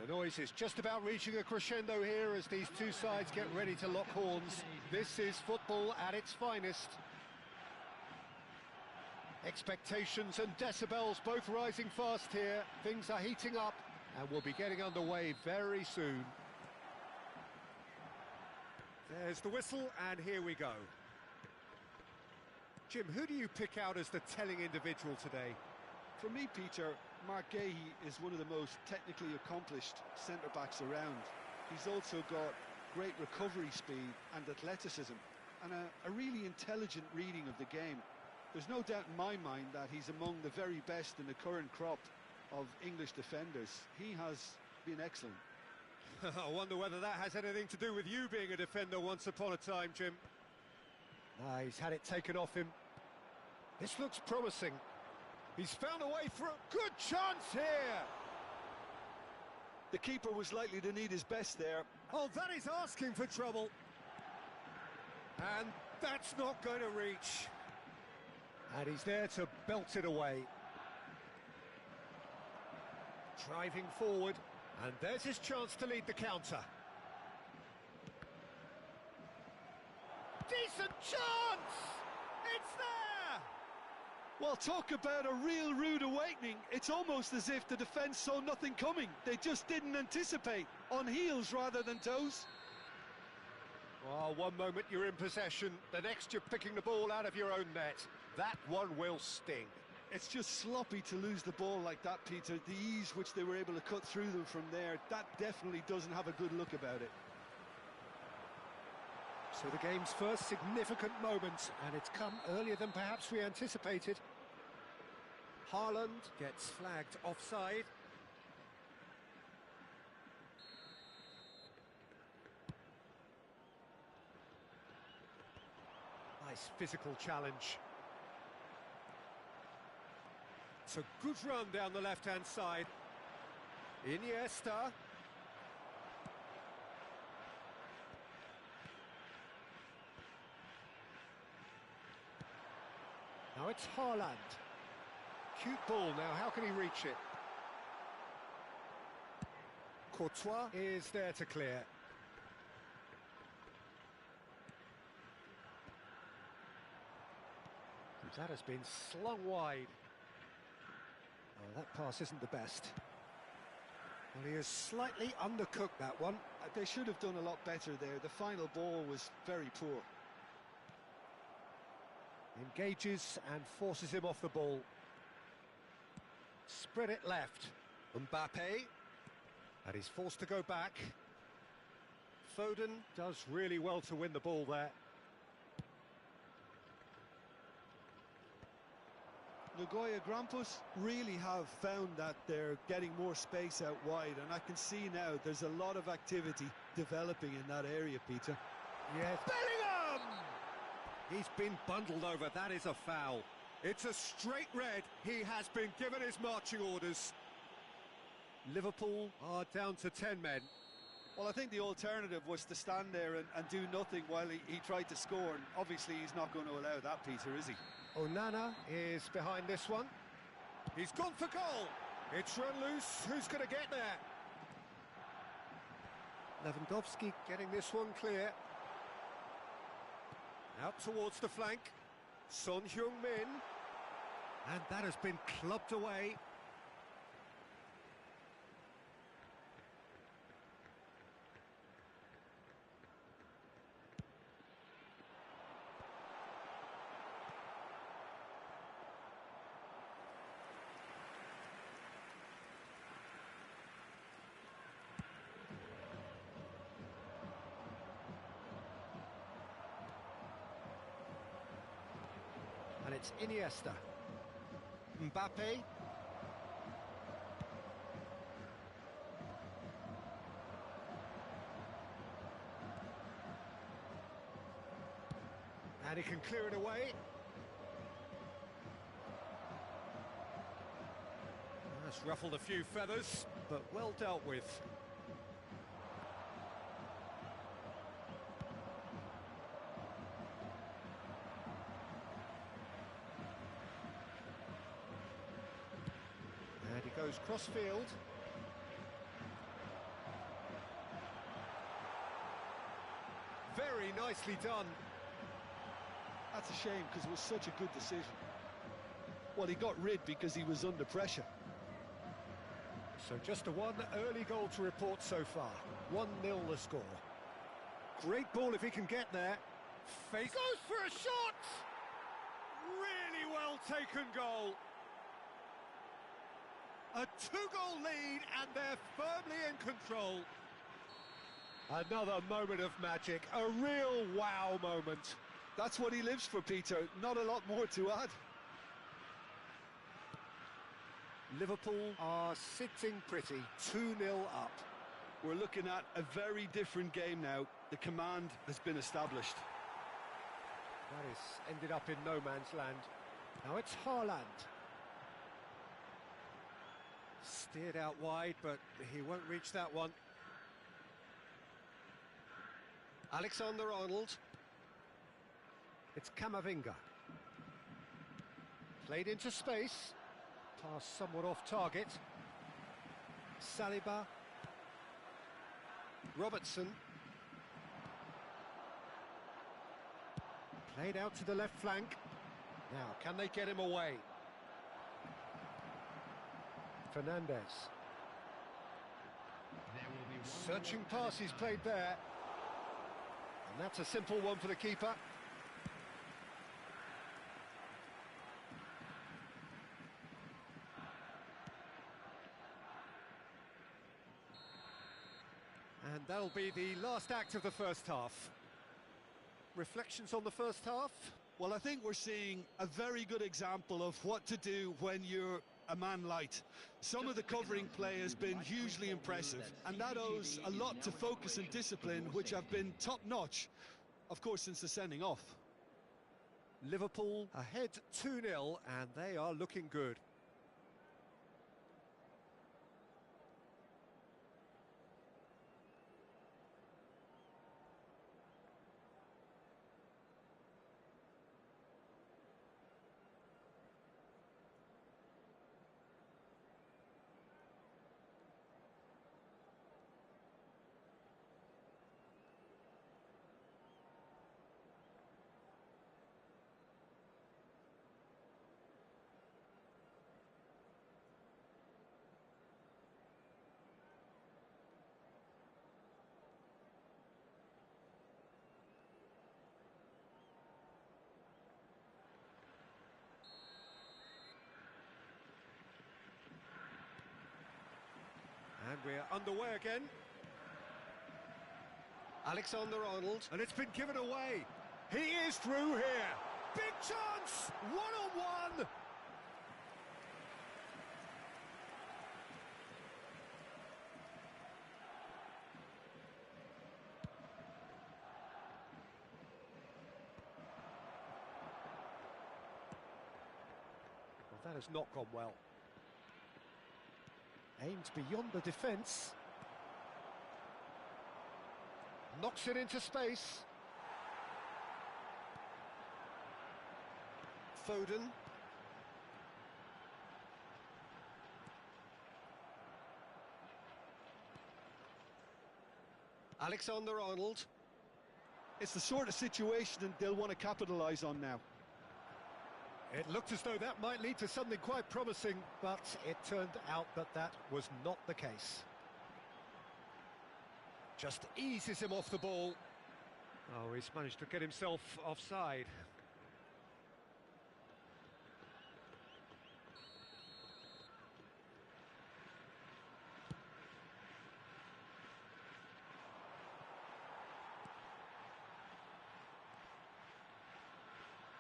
The noise is just about reaching a crescendo here as these two sides get ready to lock horns. This is football at its finest. Expectations and decibels both rising fast here. Things are heating up and we'll be getting underway very soon. There's the whistle and here we go. Jim, who do you pick out as the telling individual today? For me, Peter, Mark Gahey is one of the most technically accomplished centre-backs around. He's also got great recovery speed and athleticism, and a really intelligent reading of the game. There's no doubt in my mind that he's among the very best in the current crop of English defenders. He has been excellent. I wonder whether that has anything to do with you being a defender once upon a time, Jim. He's had it taken off him. This looks promising. He's found a way through. Good chance here! The keeper was likely to need his best there. Oh, that is asking for trouble. And that's not going to reach. And he's there to belt it away. Driving forward, and there's his chance to lead the counter. Decent chance! It's there! Well, talk about a real rude awakening. It's almost as if the defence saw nothing coming. They just didn't anticipate, on heels rather than toes. Well, one moment you're in possession, the next you're picking the ball out of your own net. That one will sting. It's just sloppy to lose the ball like that, Peter. The ease which they were able to cut through them from there, that definitely doesn't have a good look about it. So the game's first significant moment, and it's come earlier than perhaps we anticipated. Haaland gets flagged offside. Nice physical challenge. It's a good run down the left-hand side. Iniesta. Now it's Haaland. Cute ball now, how can he reach it? Courtois is there to clear. That has been slung wide. Oh, that pass isn't the best. Well, he has slightly undercooked that one. They should have done a lot better there. The final ball was very poor. Engages and forces him off the ball. Spread it left. Mbappe. And he's forced to go back. Foden does really well to win the ball there. Nagoya Grampus really have found that they're getting more space out wide, and I can see now there's a lot of activity developing in that area, Peter. Yes. Bellingham! He's been bundled over, that is a foul. It's a straight red, he has been given his marching orders. Liverpool are down to 10 men. Well, I think the alternative was to stand there and do nothing while he tried to score, and obviously he's not going to allow that, Peter, is he? Onana is behind this one. He's gone for goal. It's run loose. Who's going to get there? Lewandowski getting this one clear. Out towards the flank. Son Heung-min. And that has been clubbed away. And it's Iniesta. Mbappe. And he can clear it away. That's ruffled a few feathers, but well dealt with. And he goes cross-field. very nicely done. That's a shame because it was such a good decision. Well, he got rid because he was under pressure. So just a one early goal to report so far. 1-0 the score. Great ball if he can get there. Face goes for a shot! Really well taken goal. A 2-goal lead and they're firmly in control. Another moment of magic, a real wow moment. That's what he lives for, Peter. Not a lot more to add. Liverpool are sitting pretty, 2-0 up. We're looking at a very different game now. The command has been established. That is ended up in no man's land. Now it's Haaland. Steered out wide, but he won't reach that one. Alexander-Arnold. It's Camavinga. Played into space. Pass somewhat off target. Saliba. Robertson. Played out to the left flank. Now, can they get him away? Fernandez. Searching pass he's played there. And that's a simple one for the keeper. And that'll be the last act of the first half. Reflections on the first half? Well, I think we're seeing a very good example of what to do when you're a man light. Some of the covering play has been hugely impressive, and that owes a lot to focus and discipline, which have been top-notch, of course, since the sending off. Liverpool ahead 2-0, and they are looking good. And we're underway again. Alexander-Arnold, and it's been given away. He is through here. Big chance! One-on-one! Well, that has not gone well. Aimed beyond the defence. Knocks it into space. Foden. Alexander-Arnold. It's the sort of situation they'll want to capitalise on now. It looked as though that might lead to something quite promising, but it turned out that that was not the case. Just eases him off the ball. Oh, he's managed to get himself offside.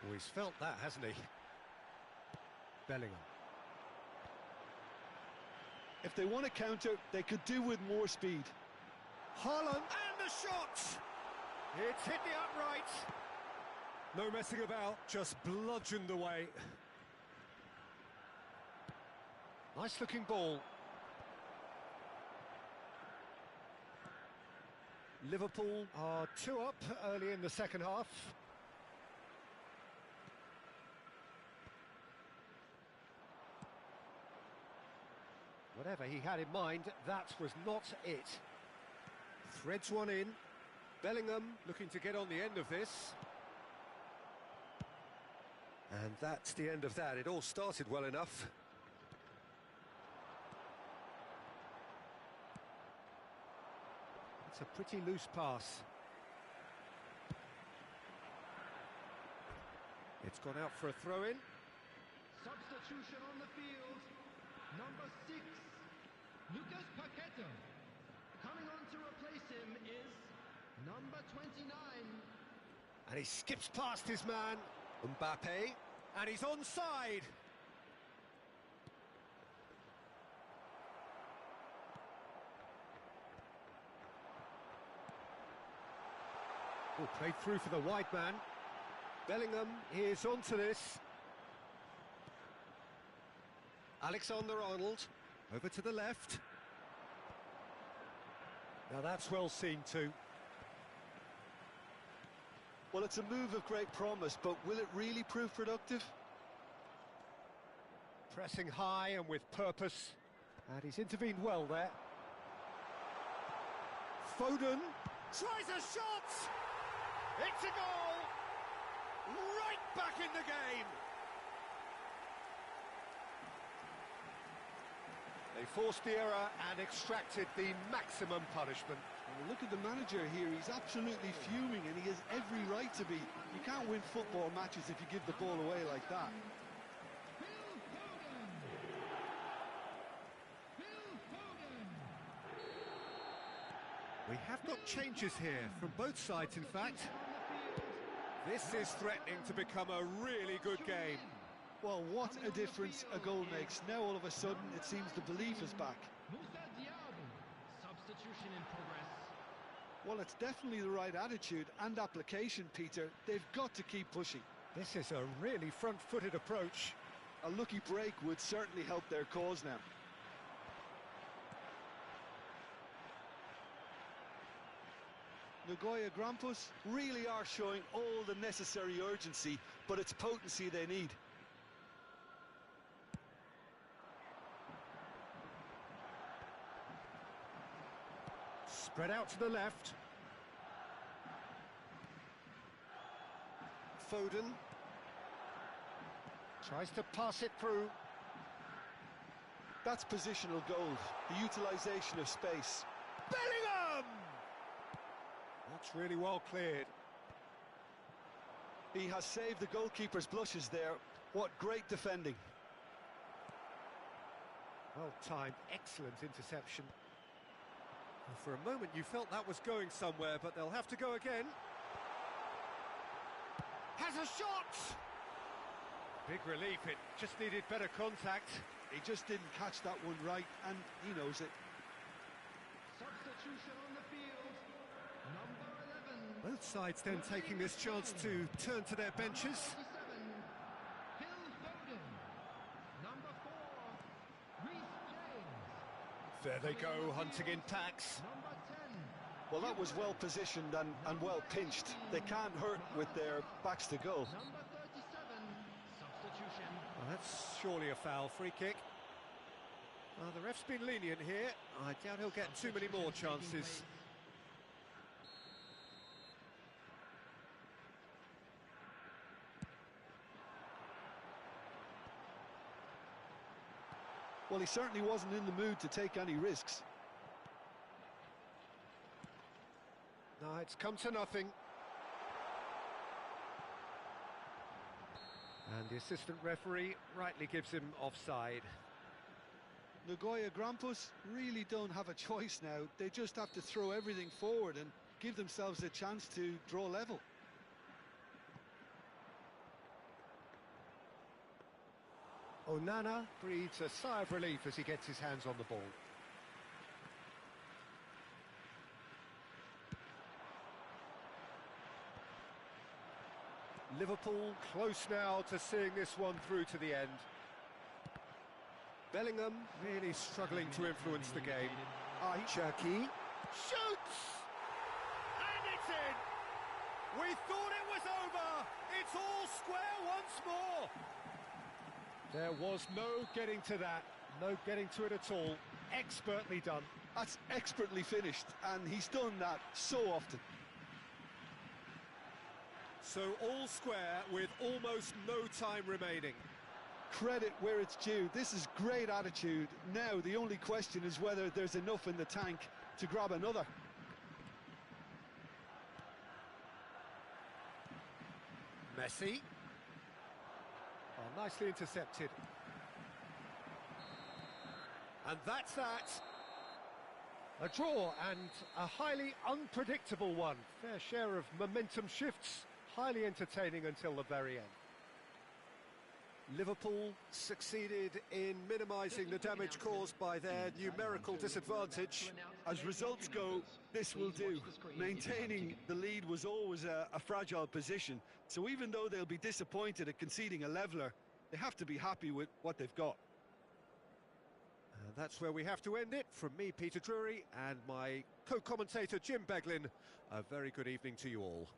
Oh, he's felt that, hasn't he? Bellingham. If they want to counter, they could do with more speed. Haaland, and the shot! It's hit the upright. No messing about, just bludgeoned away. Nice looking ball. Liverpool are 2 up early in the second half. Whatever he had in mind, that was not it. Threads one in. Bellingham looking to get on the end of this. And that's the end of that. It all started well enough. It's a pretty loose pass. It's gone out for a throw-in. Substitution on the field. Number 6, Lucas Paqueta. Coming on to replace him is number 29. And he skips past his man, Mbappe, and he's onside. Oh, played through for the wide man. Bellingham is onto this. Alexander-Arnold, over to the left. Now that's well seen too. Well, it's a move of great promise, but will it really prove productive? Pressing high and with purpose. And he's intervened well there. Foden tries a shot! It's a goal! Right back in the game! They forced the error and extracted the maximum punishment. Well, look at the manager here, he's absolutely fuming and he has every right to be. You can't win football matches if you give the ball away like that. We have got changes here, from both sides in fact. This is threatening to become a really good game. Well, what a difference a goal makes. Now all of a sudden it seems the belief is back. Substitution in progress. Well, it's definitely the right attitude and application, Peter. They've got to keep pushing. This is a really front-footed approach. A lucky break would certainly help their cause now. Nagoya Grampus really are showing all the necessary urgency, but it's potency they need. Spread out to the left. Foden tries to pass it through. That's positional gold, the utilisation of space. Bellingham! That's really well cleared. He has saved the goalkeeper's blushes there. What great defending. Well timed, excellent interception. And for a moment you felt that was going somewhere, but they'll have to go again. Has a shot! Big relief, it just needed better contact. He just didn't catch that one right, and he knows it. Substitution on the field. Number 11. Both sides then taking this chance to turn to their benches. 37, Phil Foden. Number 4, Reece James. There they go, hunting in packs. Number 10. Well, that was well positioned and well pinched. They can't hurt with their backs to goal. Number 37, substitution. Well, that's surely a foul. Free kick. The ref's been lenient here. I doubt he'll get too many more chances. Well, he certainly wasn't in the mood to take any risks. No, it's come to nothing. And the assistant referee rightly gives him offside. Nagoya Grampus really don't have a choice now. They just have to throw everything forward and give themselves a chance to draw level. Onana breathes a sigh of relief as he gets his hands on the ball. Liverpool close now to seeing this one through to the end. Bellingham really struggling to influence the game. Cherki shoots! And it's in! We thought it was over! It's all square once more! There was no getting to that, no getting to it at all. Expertly done. That's expertly finished, and he's done that so often. So all square with almost no time remaining. Credit where it's due. This is great attitude. Now the only question is whether there's enough in the tank to grab another. Messi. Oh, nicely intercepted. And that's that. A draw and a highly unpredictable one. Fair share of momentum shifts. Highly entertaining until the very end. Liverpool succeeded in minimising the damage caused by their numerical disadvantage. As results go, this will do. Maintaining the lead was always a fragile position, so even though they'll be disappointed at conceding a leveller, they have to be happy with what they've got. And that's where we have to end it. From me, Peter Drury, and my co-commentator, Jim Beglin, a very good evening to you all.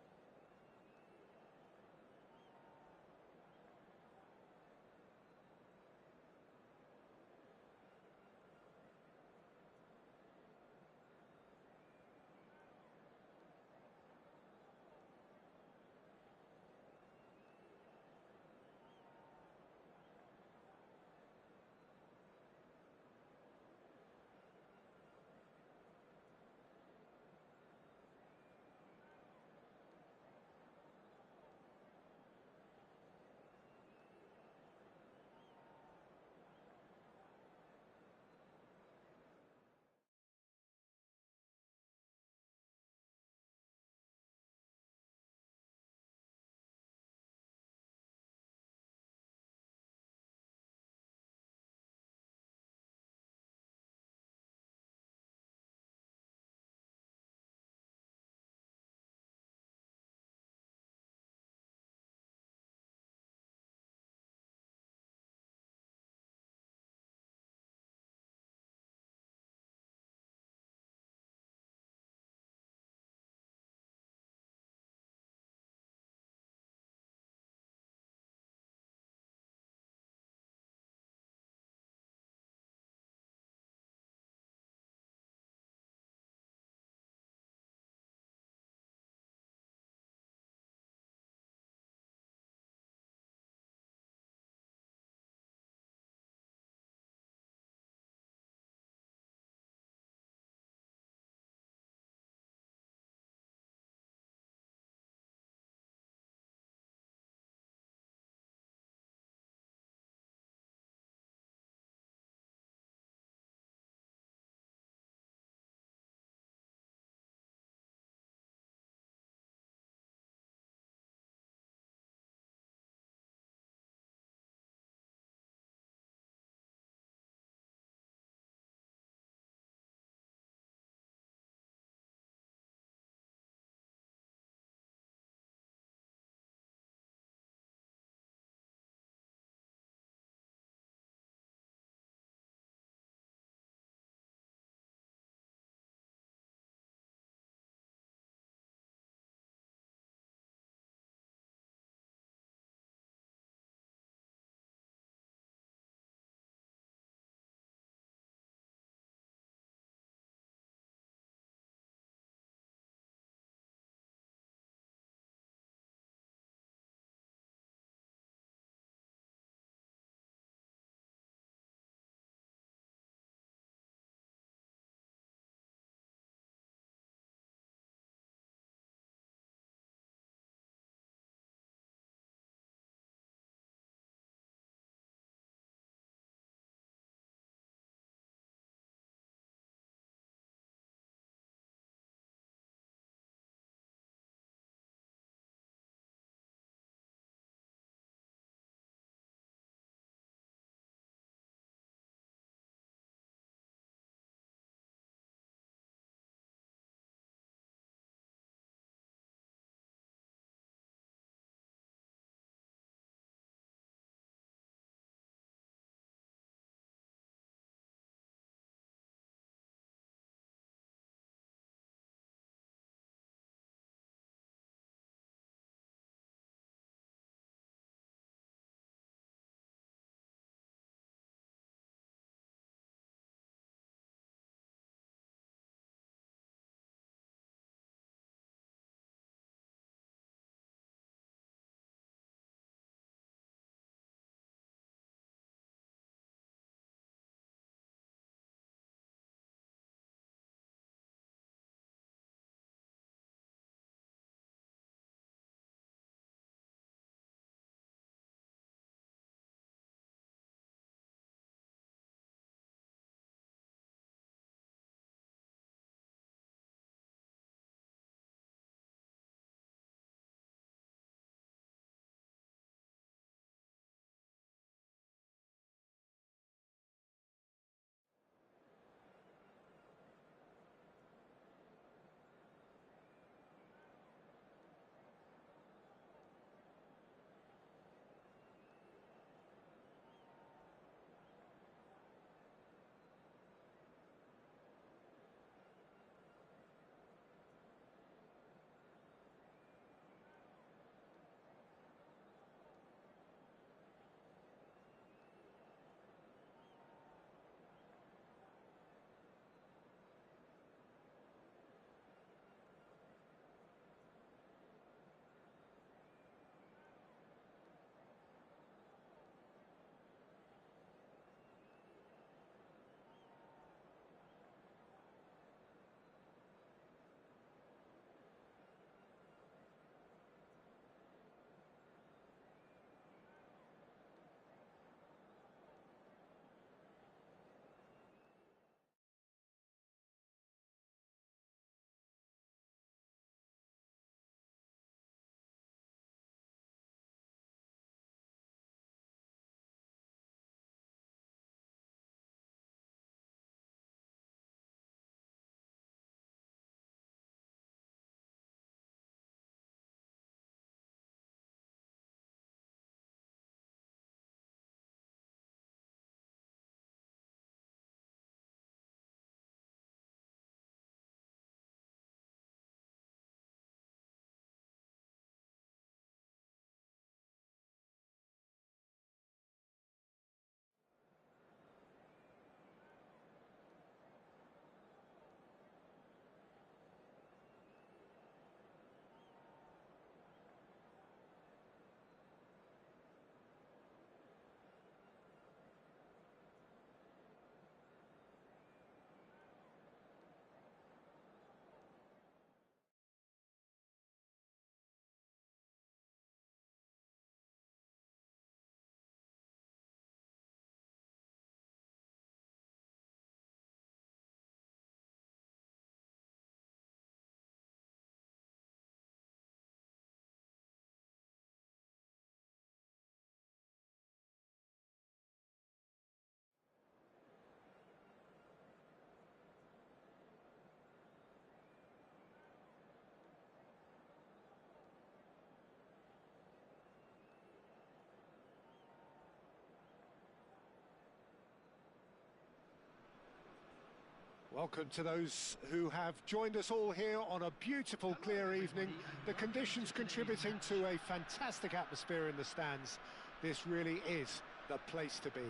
Welcome to those who have joined us all here on a beautiful, clear evening. The conditions contributing to a fantastic atmosphere in the stands. This really is the place to be.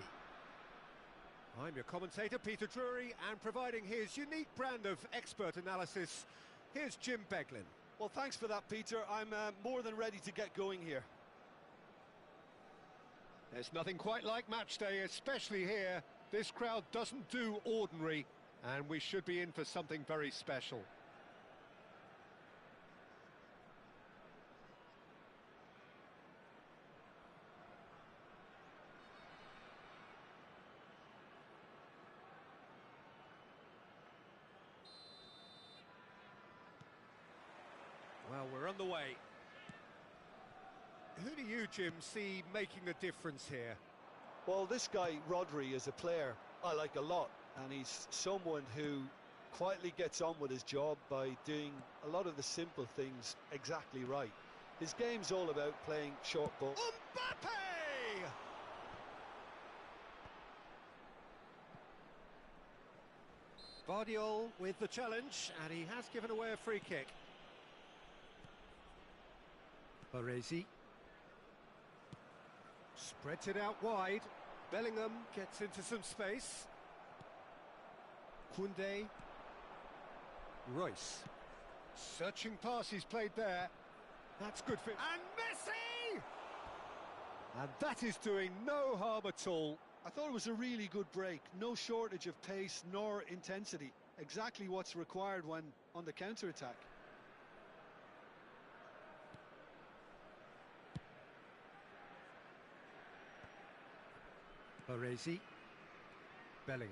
I'm your commentator, Peter Drury, and providing his unique brand of expert analysis, here's Jim Beglin. Well, thanks for that, Peter. I'm more than ready to get going here. There's nothing quite like match day, especially here. This crowd doesn't do ordinary, and we should be in for something very special. Well, we're on the way. Who do you, Jim, see making a difference here? Well, this guy, Rodri, is a player I like a lot, and he's someone who quietly gets on with his job by doing a lot of the simple things exactly right. His game's all about playing short ball. Mbappe! Guardiola with the challenge, and he has given away a free kick. Baresi spreads it out wide. Bellingham gets into some space. Koundé. Royce. Searching pass he's played there. That's good for... And Messi! And that is doing no harm at all. I thought it was a really good break. No shortage of pace nor intensity. Exactly what's required when on the counter-attack. Baresi. Bellingham.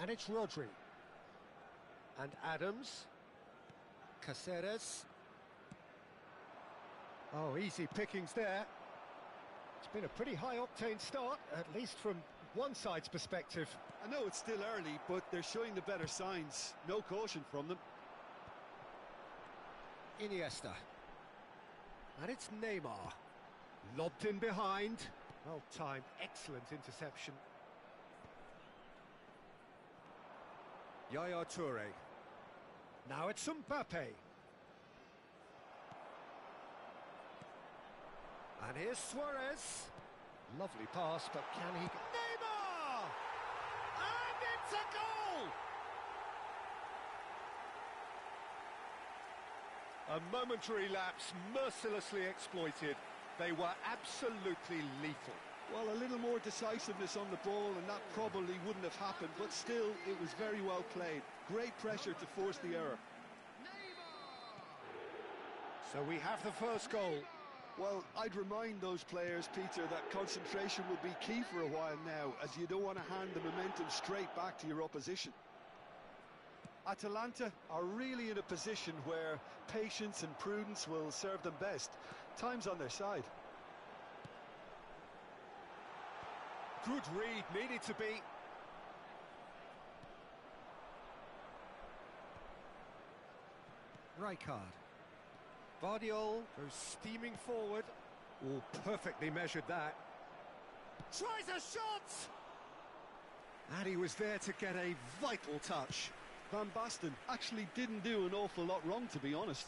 And it's Rodri. And Adams. Caceres. Oh, easy pickings there. It's been a pretty high-octane start, at least from one side's perspective. I know it's still early, but they're showing the better signs. No caution from them. Iniesta. And it's Neymar. Lobbed in behind. Well timed, excellent interception. Yaya Toure. Now it's Mbappe. And here's Suarez. Lovely pass, but can he... Neymar! And it's a goal! A momentary lapse, mercilessly exploited. They were absolutely lethal. Well, a little more decisiveness on the ball and that probably wouldn't have happened, but still, it was very well played. Great pressure to force the error. So we have the first goal. Well, I'd remind those players, Peter, that concentration will be key for a while now, as you don't want to hand the momentum straight back to your opposition. Atalanta are really in a position where patience and prudence will serve them best. Time's on their side. Good read, needed to be. Rijkaard. Guardiola goes steaming forward. Oh, perfectly measured that. Tries a shot! And he was there to get a vital touch. Van Basten actually didn't do an awful lot wrong, to be honest.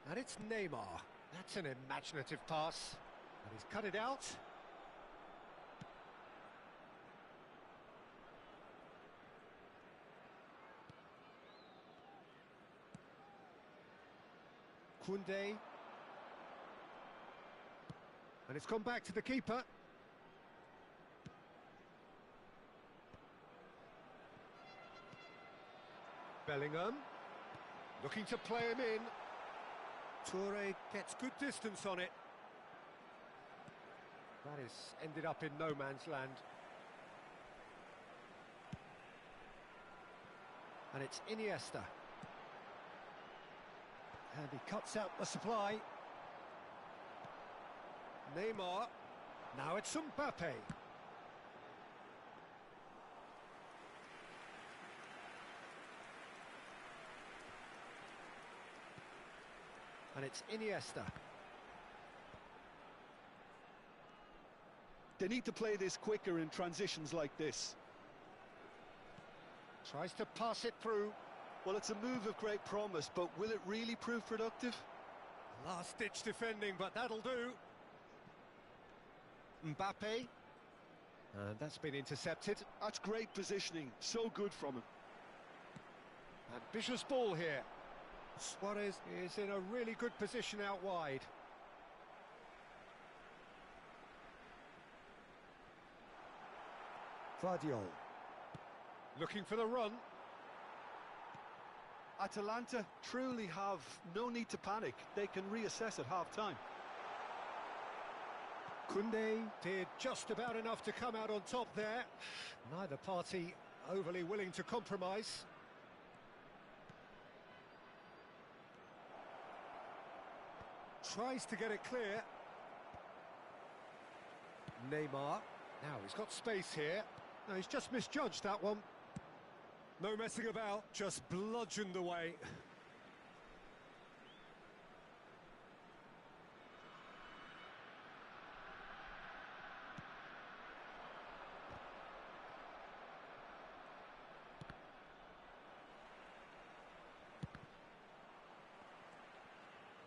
And it's Neymar. That's an imaginative pass. And he's cut it out. Koundé. And it's gone back to the keeper. Bellingham. Looking to play him in. Toure gets good distance on it. That is ended up in no man's land. And it's Iniesta. And he cuts out the supply. Neymar. Now it's Mbappe. And it's Iniesta. They need to play this quicker in transitions like this. Tries to pass it through. Well, it's a move of great promise, but will it really prove productive? Last-ditch defending, but that'll do. Mbappe. And that's been intercepted. That's great positioning, so good from him. Ambitious ball here. Suarez is in a really good position out wide. Vardiol. Looking for the run. Atalanta truly have no need to panic. They can reassess at half-time. Koundé did just about enough to come out on top there. Neither party overly willing to compromise. Tries to get it clear. Neymar. Now he's got space here. No, he's just misjudged that one. No messing about, just bludgeoned away.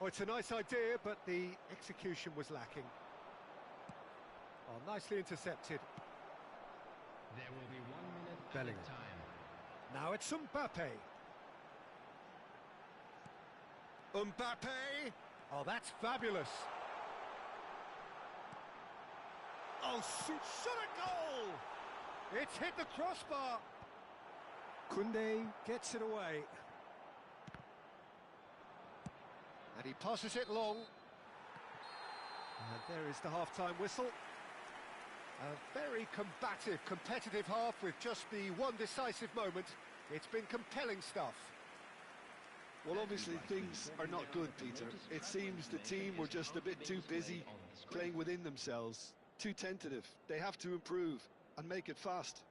Oh, it's a nice idea, but the execution was lacking. Oh, nicely intercepted. There will be 1 minute Bellingham. added time. Now it's Mbappe. Mbappe! Oh, that's fabulous. Oh, shot a goal! It's hit the crossbar. Koundé gets it away. And he passes it long. And there is the half-time whistle. A very combative, competitive half with just the one decisive moment. It's been compelling stuff. Well, obviously things are not good, Peter. It seems the team were just a bit too busy playing within themselves, too tentative. They have to improve and make it fast.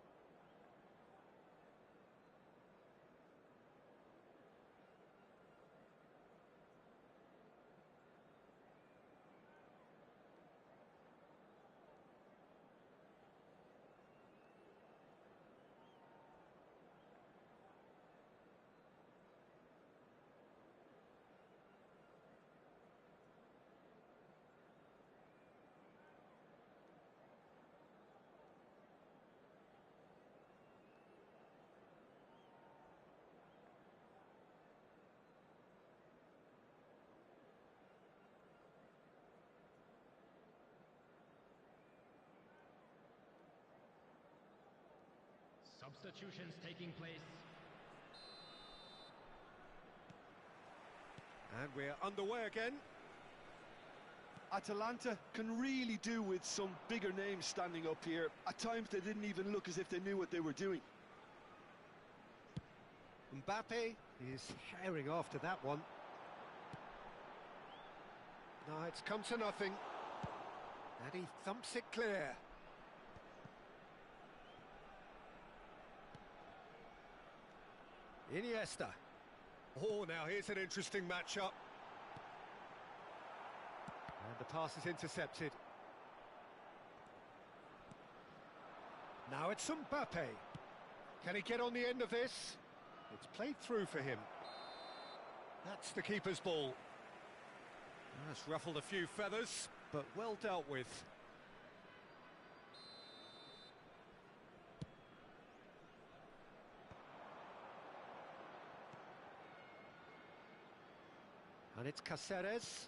Substitutions taking place. And we're underway again. Atalanta can really do with some bigger names standing up here. At times they didn't even look as if they knew what they were doing. Mbappe is herring after that one. No, it's come to nothing. And he thumps it clear. Iniesta. Oh, now here's an interesting matchup. And the pass is intercepted. Now it's Mbappe. Can he get on the end of this? It's played through for him. That's the keeper's ball. That's ruffled a few feathers, but well dealt with. And it's Cáceres.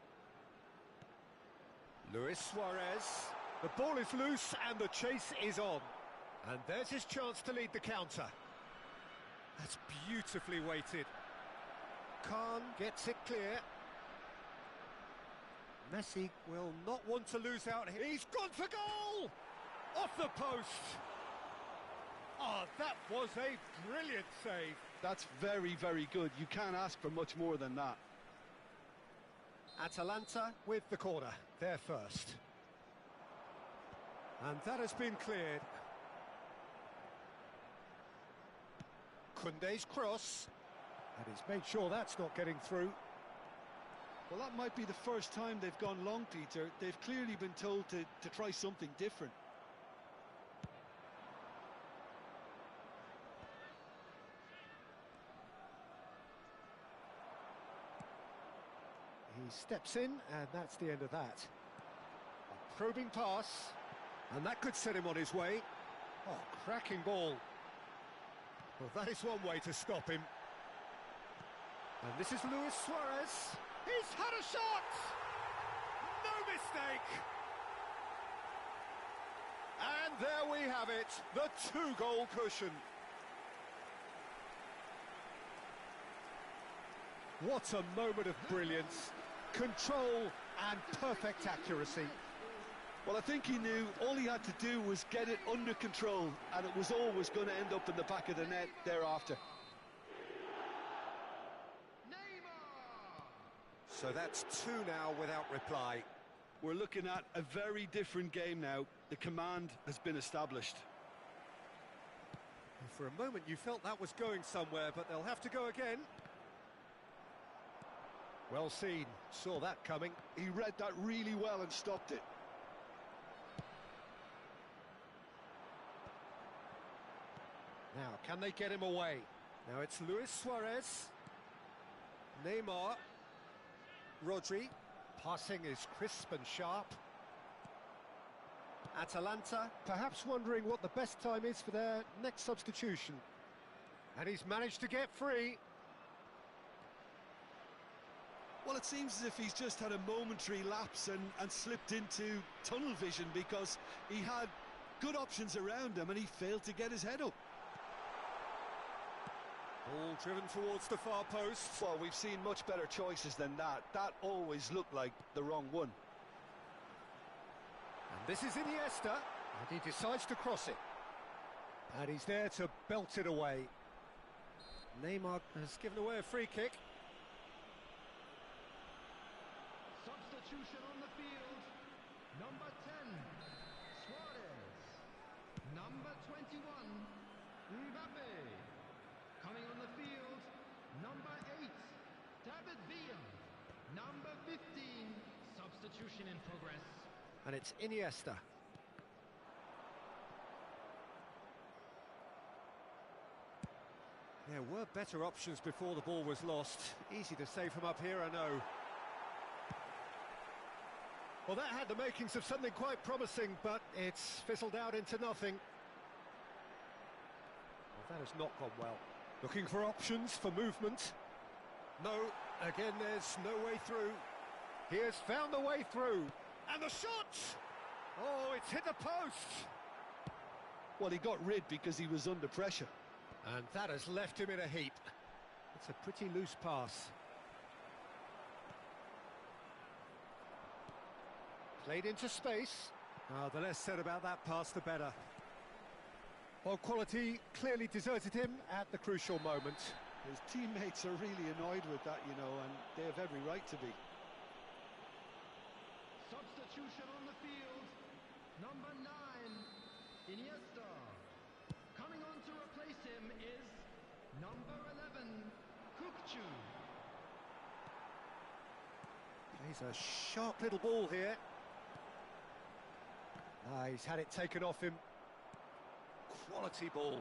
Luis Suarez. The ball is loose and the chase is on. And there's his chance to lead the counter. That's beautifully weighted. Khan gets it clear. Messi will not want to lose out here. He's gone for goal! Off the post! Oh, that was a brilliant save. That's very, very good. You can't ask for much more than that. Atalanta with the corner, they're first. And that has been cleared. Koundé's cross. And he's made sure that's not getting through. Well, that might be the first time they've gone long, Peter. They've clearly been told to try something different. He steps in, and that's the end of that. A probing pass, and that could set him on his way. Oh, cracking ball. Well, that is one way to stop him. And this is Luis Suarez. He's had a shot! No mistake! And there we have it, the two-goal cushion. What a moment of brilliance, control and perfect accuracy. Well, I think he knew all he had to do was get it under control, and it was always going to end up in the back of the net thereafter. So that's two now without reply. We're looking at a very different game now. The command has been established. For a moment you felt that was going somewhere, but they'll have to go again. Well seen, saw that coming. He read that really well and stopped it. Now, can they get him away? Now it's Luis Suarez. Neymar. Rodri. Passing is crisp and sharp. Atalanta, perhaps wondering what the best time is for their next substitution. And he's managed to get free. Well, it seems as if he's just had a momentary lapse and slipped into tunnel vision, because he had good options around him and he failed to get his head up. Ball driven towards the far post. Well, we've seen much better choices than that. That always looked like the wrong one. And this is Iniesta, and he decides to cross it. And he's there to belt it away. Neymar has given away a free kick. Substitution on the field. Number 10, Suarez. Number 21, Mbappe. Coming on the field, number 8, David Villa. Number 15, substitution in progress. And it's Iniesta. There were better options before the ball was lost. Easy to say from up here, I know. Well, that had the makings of something quite promising, but it's fizzled out into nothing. Well, that has not gone well. Looking for options, for movement. No, again, there's no way through. He has found the way through. And the shot! Oh, it's hit the post! Well, he got rid because he was under pressure. And that has left him in a heap. It's a pretty loose pass. Played into space. Oh, the less said about that pass, the better. Well, quality clearly deserted him at the crucial moment. His teammates are really annoyed with that, you know, and they have every right to be. Substitution on the field. Number 9, Iniesta. Coming on to replace him is number 11, Kukçu. Plays a sharp little ball here. Ah, he's had it taken off him. Quality ball.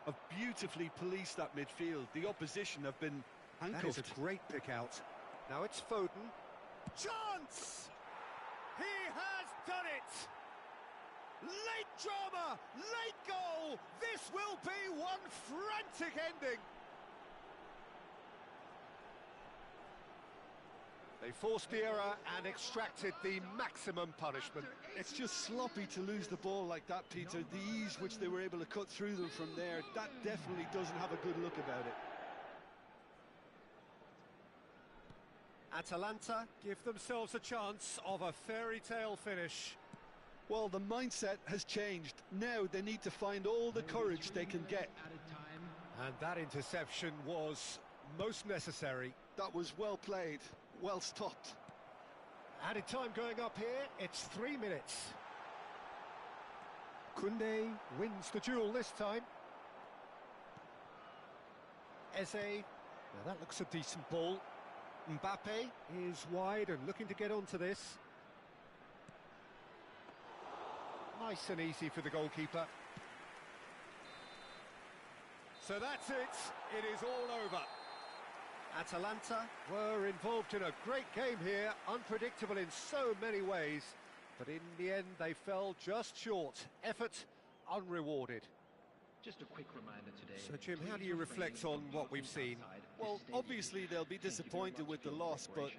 Have beautifully policed that midfield. The opposition have been handcuffed. That is a great pick out. Now it's Foden. Chance! He has done it! Late drama, late goal. This will be one frantic ending. They forced the error and extracted the maximum punishment. It's just sloppy to lose the ball like that, Peter. The ease which they were able to cut through them from there, that definitely doesn't have a good look about it. Atalanta give themselves a chance of a fairy tale finish. Well, the mindset has changed. Now they need to find all the courage they can get. And that interception was most necessary. That was well played, well stopped. Added time going up here, it's 3 minutes. Koundé wins the duel this time. Eze, now that looks a decent ball. Mbappe is wide and looking to get onto this. Nice and easy for the goalkeeper. So that's it. It is all over. Atalanta were involved in a great game here, unpredictable in so many ways, but in the end they fell just short. Effort unrewarded. Just a quick reminder today. So Jim, how do you reflect on what we've seen? Well, obviously they'll be disappointed with the loss, but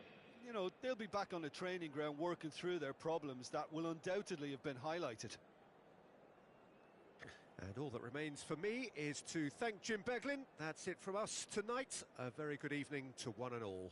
you know, they'll be back on the training ground working through their problems that will undoubtedly have been highlighted. And all that remains for me is to thank Jim Beglin. That's it from us tonight. A very good evening to one and all.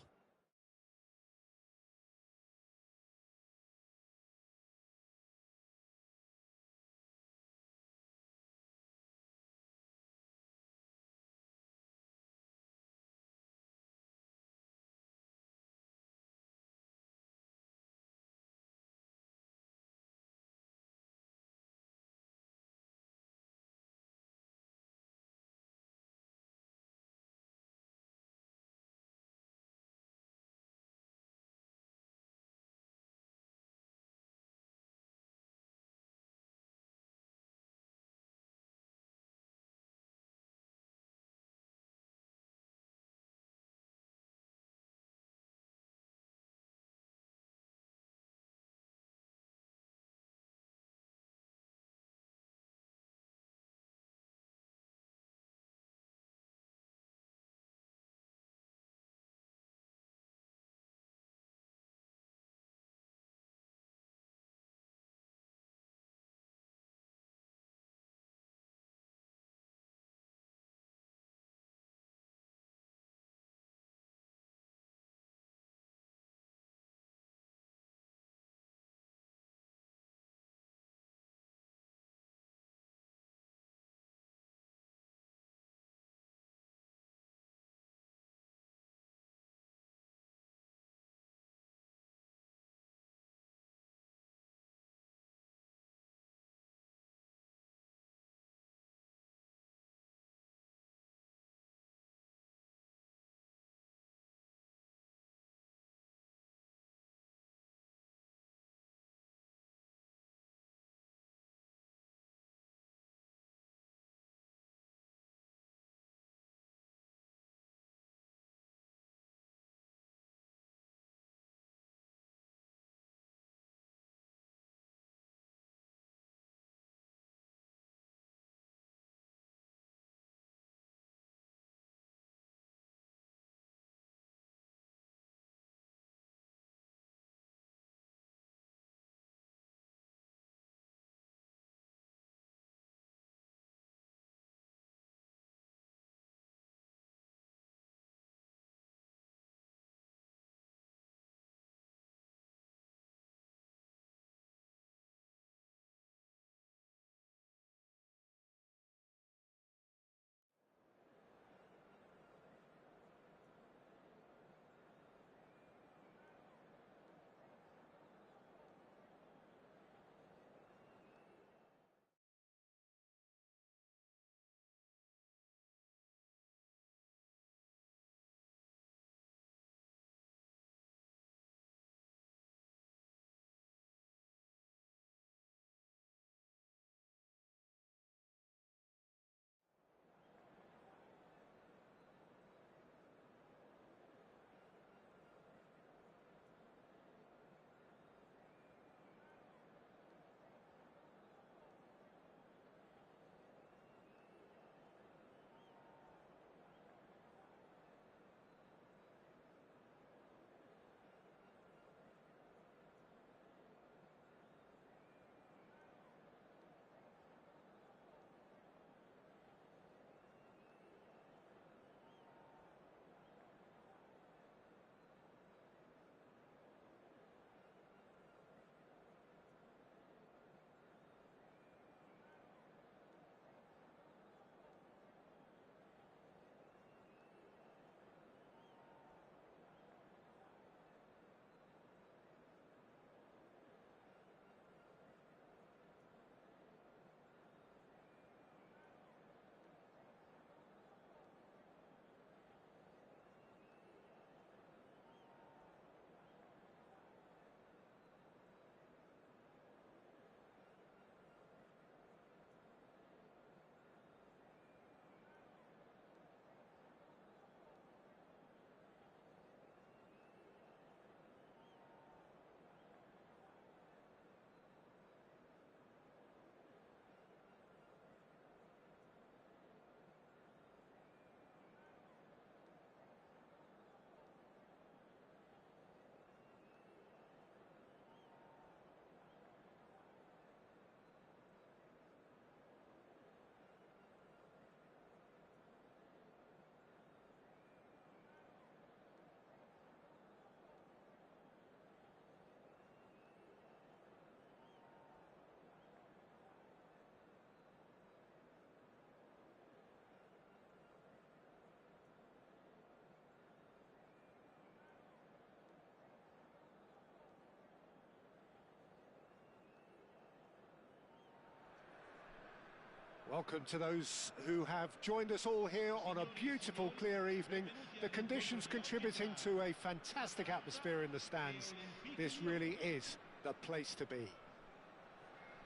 Welcome to those who have joined us all here on a beautiful, clear evening. The conditions contributing to a fantastic atmosphere in the stands. This really is the place to be.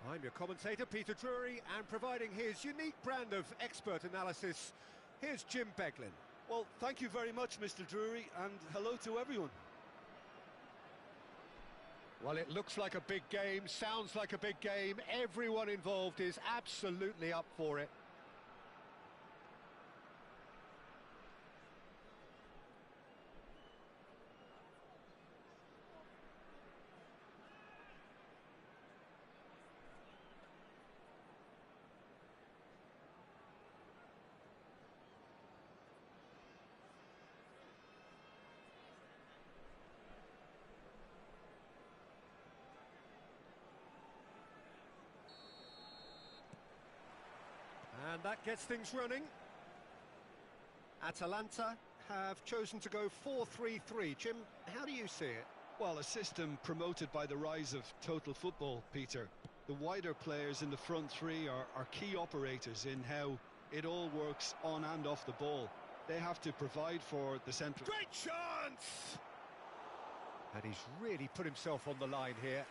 I'm your commentator, Peter Drury, and providing his unique brand of expert analysis, here's Jim Beglin. Well, thank you very much, Mr. Drury, and hello to everyone. Well, it looks like a big game, sounds like a big game. Everyone involved is absolutely up for it. And that gets things running. Atalanta have chosen to go 4-3-3. Jim, how do you see it? Well, a system promoted by the rise of total football, Peter. The wider players in the front three are key operators in how it all works on and off the ball. They have to provide for the central... Great chance! And he's really put himself on the line here.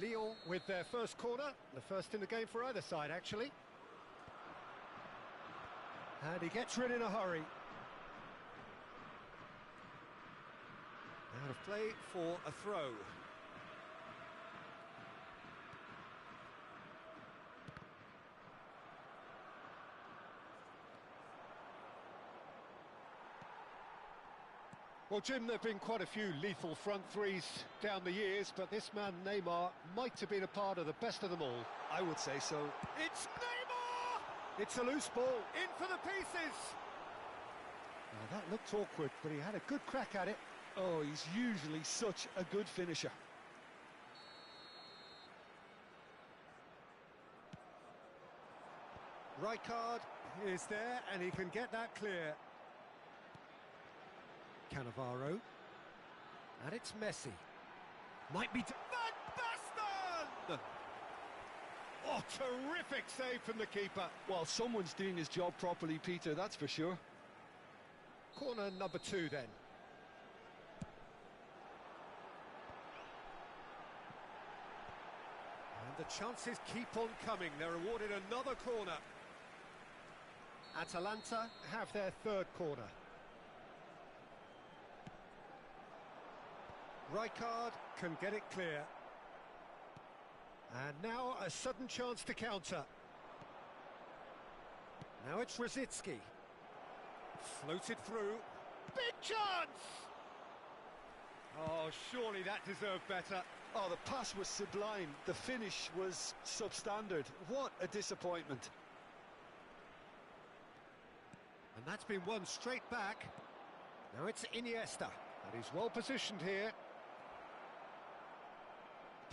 Lyon with their first corner, the first in the game for either side, actually. And he gets rid in a hurry. Out of play for a throw. Well, Jim, there have been quite a few lethal front threes down the years, but this man, Neymar, might have been a part of the best of them all. I would say so. It's Neymar! It's a loose ball, in for the pieces! Now, that looked awkward, but he had a good crack at it. Oh, he's usually such a good finisher. Rijkaard is there, and he can get that clear. Cannavaro, and it's Messi. Might be Van Basten! Oh, terrific save from the keeper. Well, someone's doing his job properly, Peter, that's for sure. Corner number 2 then. And the chances keep on coming. They're awarded another corner. Atalanta have their third corner. Rijkaard can get it clear. And now a sudden chance to counter. Now it's Rosicky. Floated through. Big chance! Oh, surely that deserved better. Oh, the pass was sublime. The finish was substandard. What a disappointment. And that's been won straight back. Now it's Iniesta. And he's well positioned here.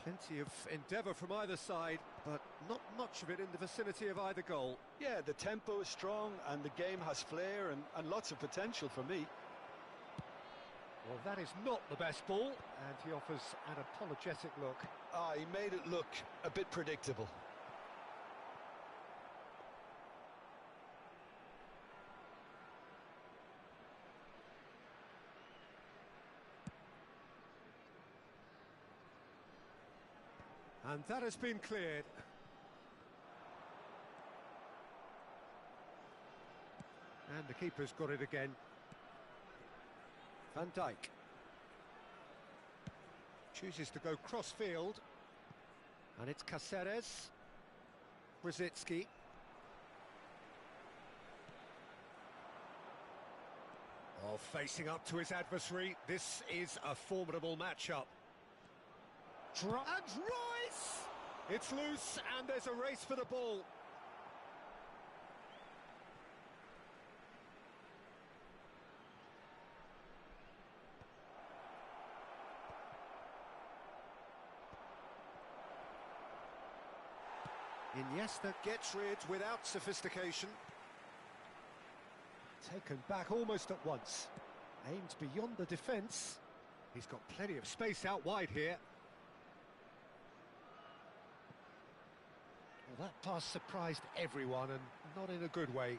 Plenty of endeavour from either side, but not much of it in the vicinity of either goal. Yeah, the tempo is strong and the game has flair and lots of potential for me. Well, that is not the best ball, and he offers an apologetic look. He made it look a bit predictable. And that has been cleared. And the keeper's got it again. Van Dijk. Chooses to go cross-field. And it's Cáceres. Rosicky. Oh, facing up to his adversary. This is a formidable matchup. And Royce! It's loose, and there's a race for the ball. Iniesta gets rid without sophistication. Taken back almost at once. Aimed beyond the defence. He's got plenty of space out wide here. Well, that pass surprised everyone, and not in a good way.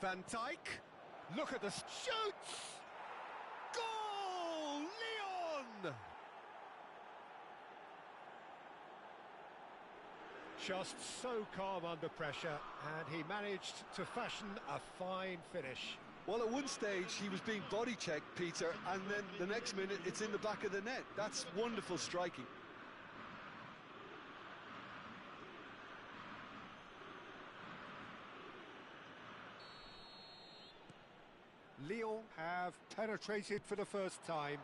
Van Dijk, look at the shoots! Goal! Leon! Just so calm under pressure, and he managed to fashion a fine finish. Well, at one stage he was being body checked, Peter, and then the next minute it's in the back of the net. That's wonderful striking. Lyon have penetrated for the first time.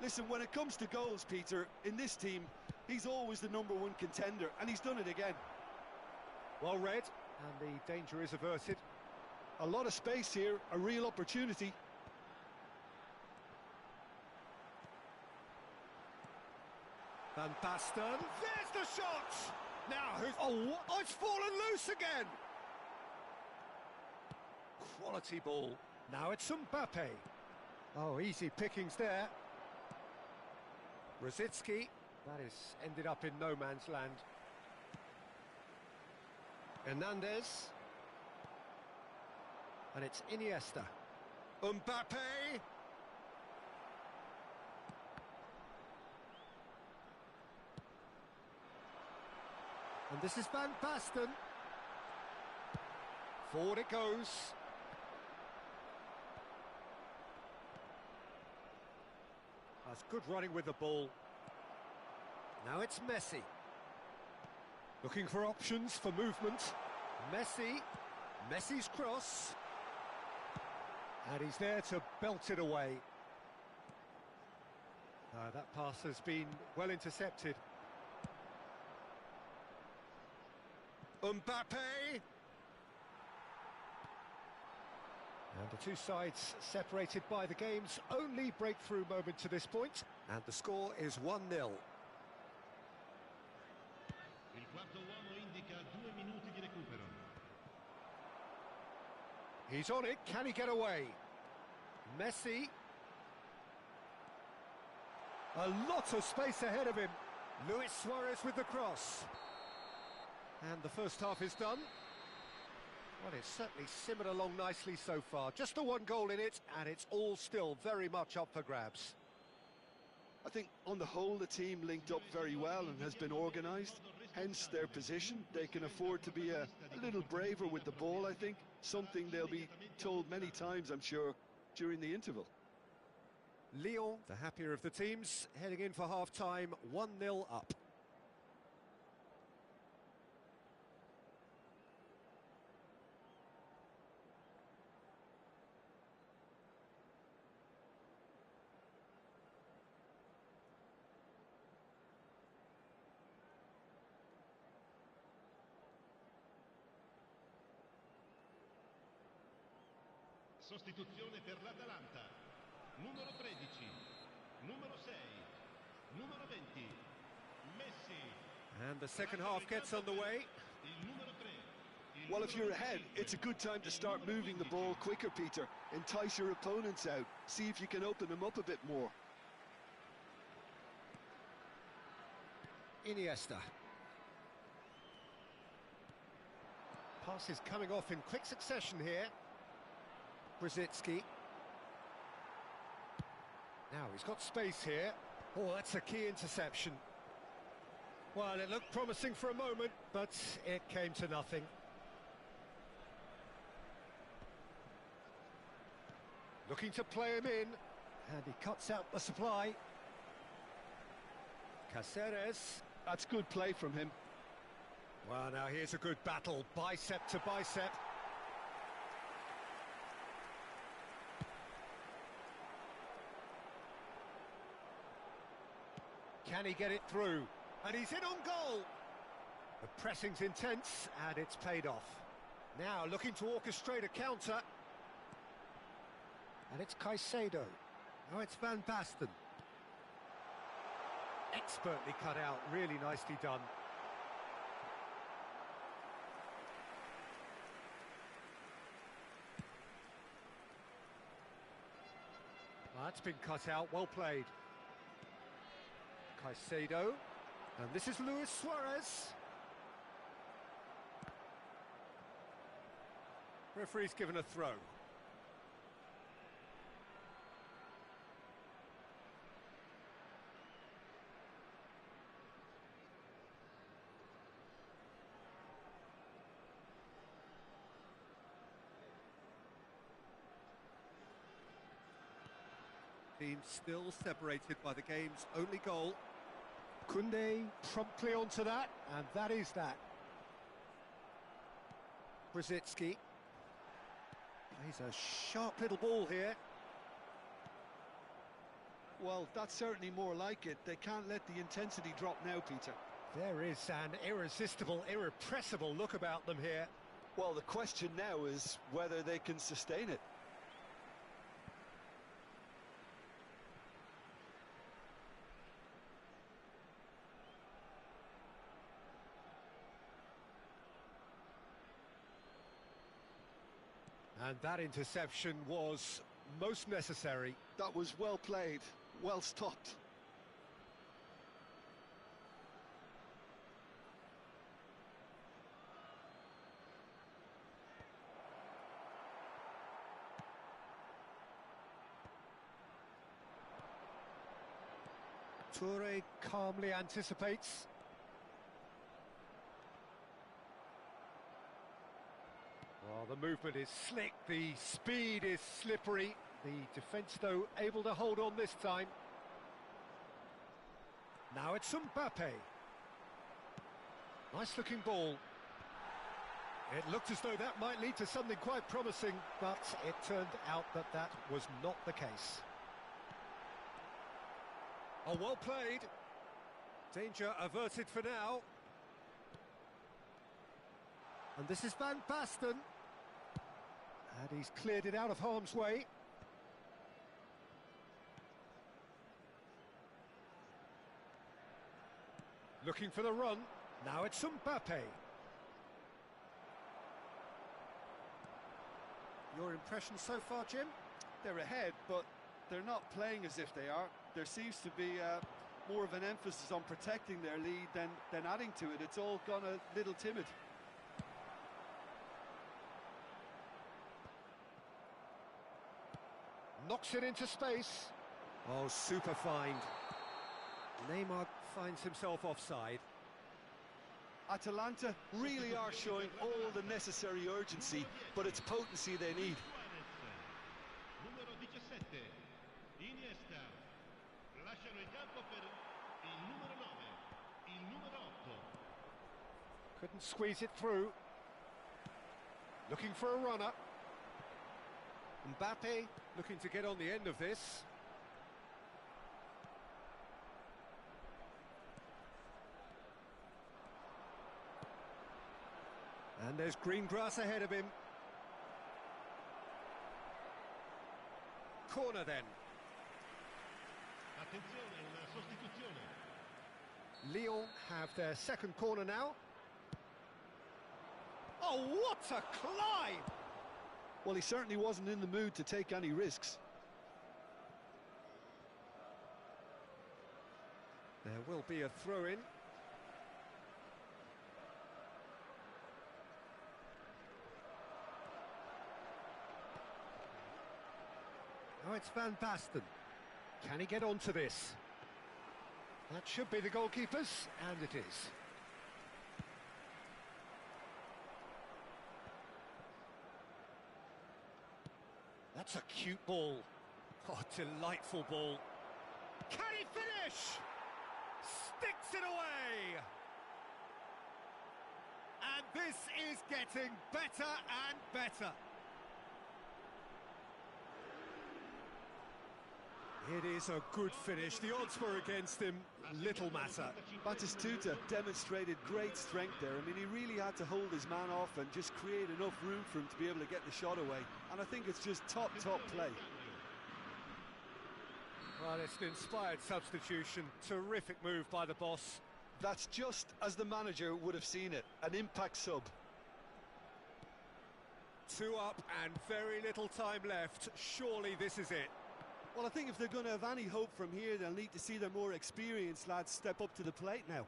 Listen, when it comes to goals, Peter, in this team, he's always the #1 contender, and he's done it again. Well read, and the danger is averted. A lot of space here, a real opportunity. Van Basten, there's the shot! Now, who's... Oh, it's fallen loose again! Quality ball. Now it's Mbappe. Oh, easy pickings there. Rosicki. That is ended up in no man's land. Hernandez. And it's Iniesta. Mbappe. And this is Van Basten. Forward it goes. That's good running with the ball. Now it's Messi. Looking for options for movement. Messi. Messi's cross. And he's there to belt it away. That pass has been well intercepted. Mbappe. And the two sides separated by the game's only breakthrough moment to this point. And the score is 1-0. Il quarto uomo indica 2 minuti di recupero. He's on it, can he get away? Messi. A lot of space ahead of him. Luis Suarez with the cross. And the first half is done. Well, it's certainly simmered along nicely so far. Just the one goal in it, and it's all still very much up for grabs. I think on the whole the team linked up very well and has been organised, hence their position. They can afford to be a little braver with the ball, I think. Something they'll be told many times, I'm sure, during the interval. Lyon, the happier of the teams, heading in for half-time, 1-0 up. Sostituzione per l'Atalanta. Numero 13, numero 6, numero 20, Messi. And the second half gets underway. Il numero 3. Well, if you're ahead, it's a good time to start moving the ball quicker, Peter. Entice your opponents out. See if you can open them up a bit more. Iniesta. Pass is coming off in quick succession here. Rosicki. Now he's got space here. Oh, that's a key interception. Well, it looked promising for a moment, but it came to nothing. Looking to play him in, and he cuts out the supply. Caceres. That's good play from him. Well, now here's a good battle, bicep to bicep. Can he get it through? And he's in on goal. The pressing's intense, and it's paid off. Now looking to orchestrate a counter. And it's Caicedo. Now it's Van Basten. Expertly cut out, really nicely done. That's been cut out, well played. Caicedo, and this is Luis Suarez. Referee's given a throw. Team still separated by the game's only goal. Koundé promptly onto that, and that is that. Brzezinski plays a sharp little ball here. Well, that's certainly more like it. They can't let the intensity drop now, Peter. There is an irresistible, irrepressible look about them here. Well, the question now is whether they can sustain it. And that interception was most necessary. That was well played, well stopped. Toure calmly anticipates. Well, the movement is slick, the speed is slippery. The defence, though, able to hold on this time. Now it's Mbappe. Nice-looking ball. It looked as though that might lead to something quite promising, but it turned out that that was not the case. Oh, well played. Danger averted for now. And this is Van Basten. And he's cleared it out of harm's way. Looking for the run. Now it's Mbappe. Your impression so far, Jim? They're ahead, but they're not playing as if they are. There seems to be more of an emphasis on protecting their lead than adding to it. It's all gone a little timid. Knocks it into space. Oh, super find. Neymar finds himself offside. Atalanta really are showing all the necessary urgency, but it's potency they need. Numero 17, Iniesta. Lasciano il campo per il numero 9, il numero 8. Couldn't squeeze it through. Looking for a runner. Mbappe looking to get on the end of this. And there's green grass ahead of him. Corner then. Attenzione, una sostituzione. Lyon have their second corner now. Oh, what a climb! Well, he certainly wasn't in the mood to take any risks. There will be a throw-in. Now it's Van Basten. Can he get onto this? That should be the goalkeeper's, and it is. That's a cute ball. Oh, delightful ball. Can he finish? Sticks it away! And this is getting better and better. It is a good finish. The odds were against him. Little matter. Batistuta demonstrated great strength there. I mean, he really had to hold his man off and just create enough room for him to be able to get the shot away. And I think it's just top play. Well, it's an inspired substitution. Terrific move by the boss. That's just as the manager would have seen it. An impact sub. 2 up and very little time left. Surely this is it. Well, I think if they're going to have any hope from here, they'll need to see their more experienced lads step up to the plate now.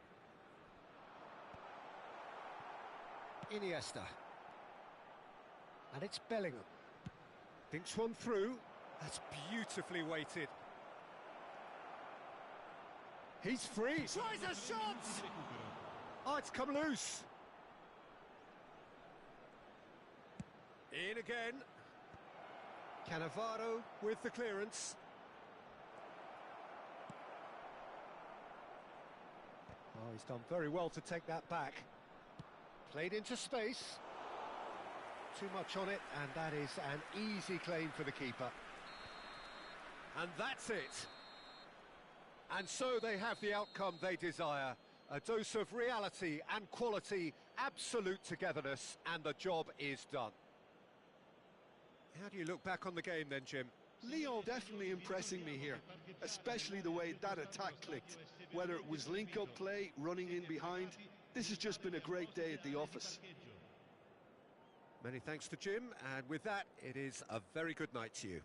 Iniesta. And it's Bellingham. Thinks one through. That's beautifully weighted. He's free. Tries a shot! Oh, it's come loose. In again. Cannavaro with the clearance. Oh, he's done very well to take that back. Played into space. Too much on it, and that is an easy claim for the keeper. And that's it. And so they have the outcome they desire. A dose of reality and quality, absolute togetherness, and the job is done. How do you look back on the game then, Jim? Lyon definitely impressing me here, especially the way that attack clicked. Whether it was link-up play, running in behind, this has just been a great day at the office. Many thanks to Jim, and with that, it is a very good night to you.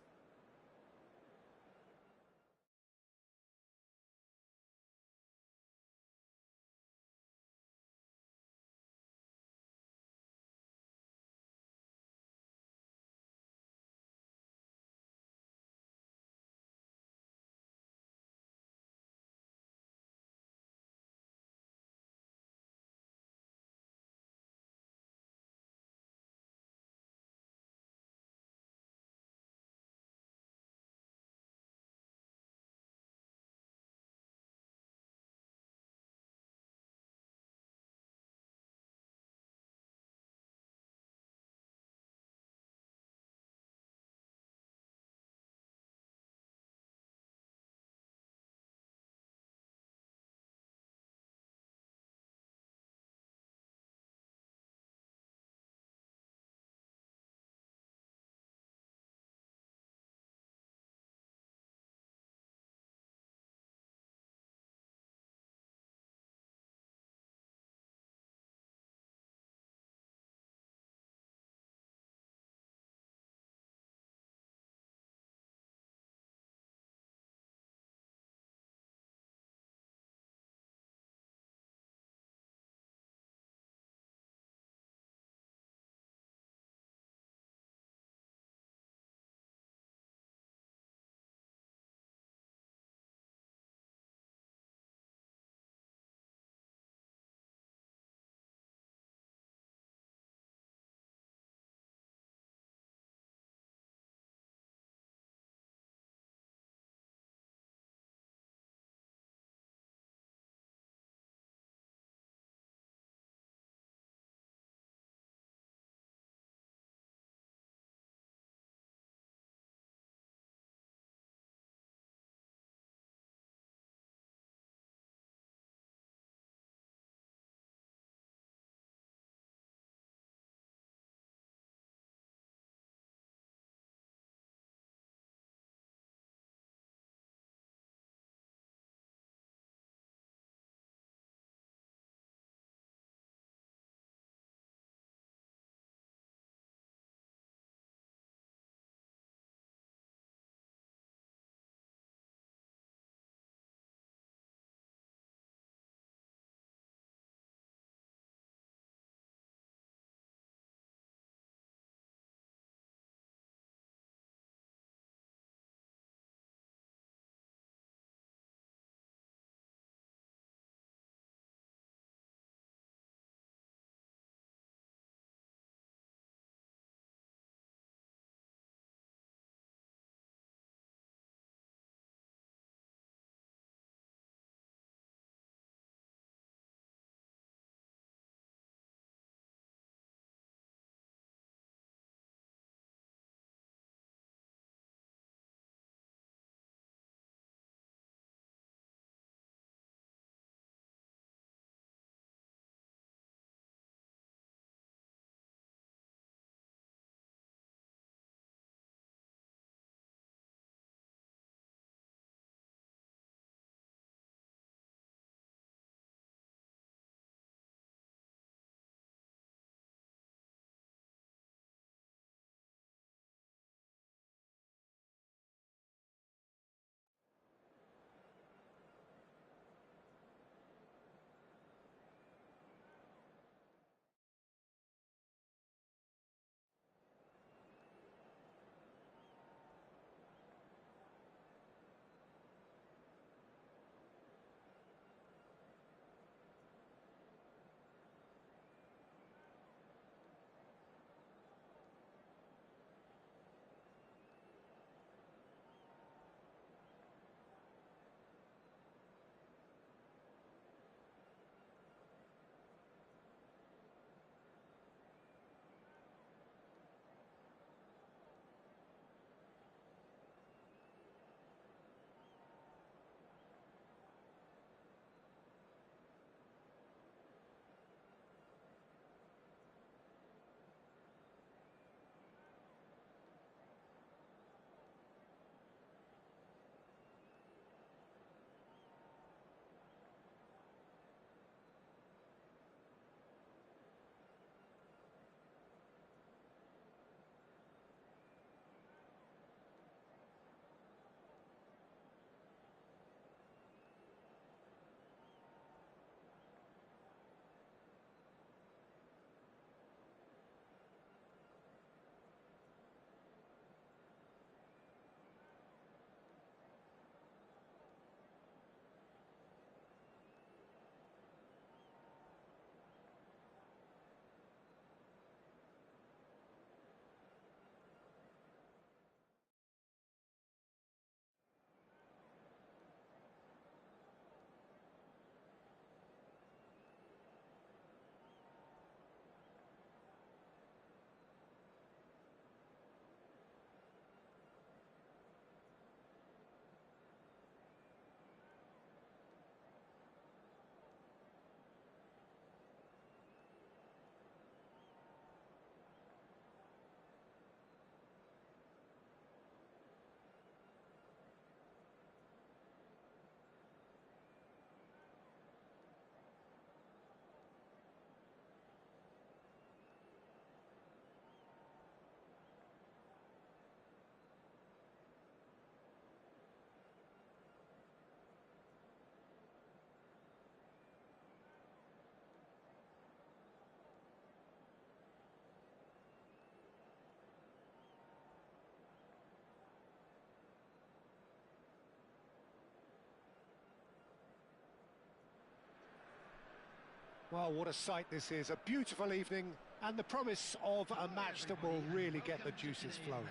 Well, what a sight this is. A beautiful evening and the promise of a match that will really get the juices flowing.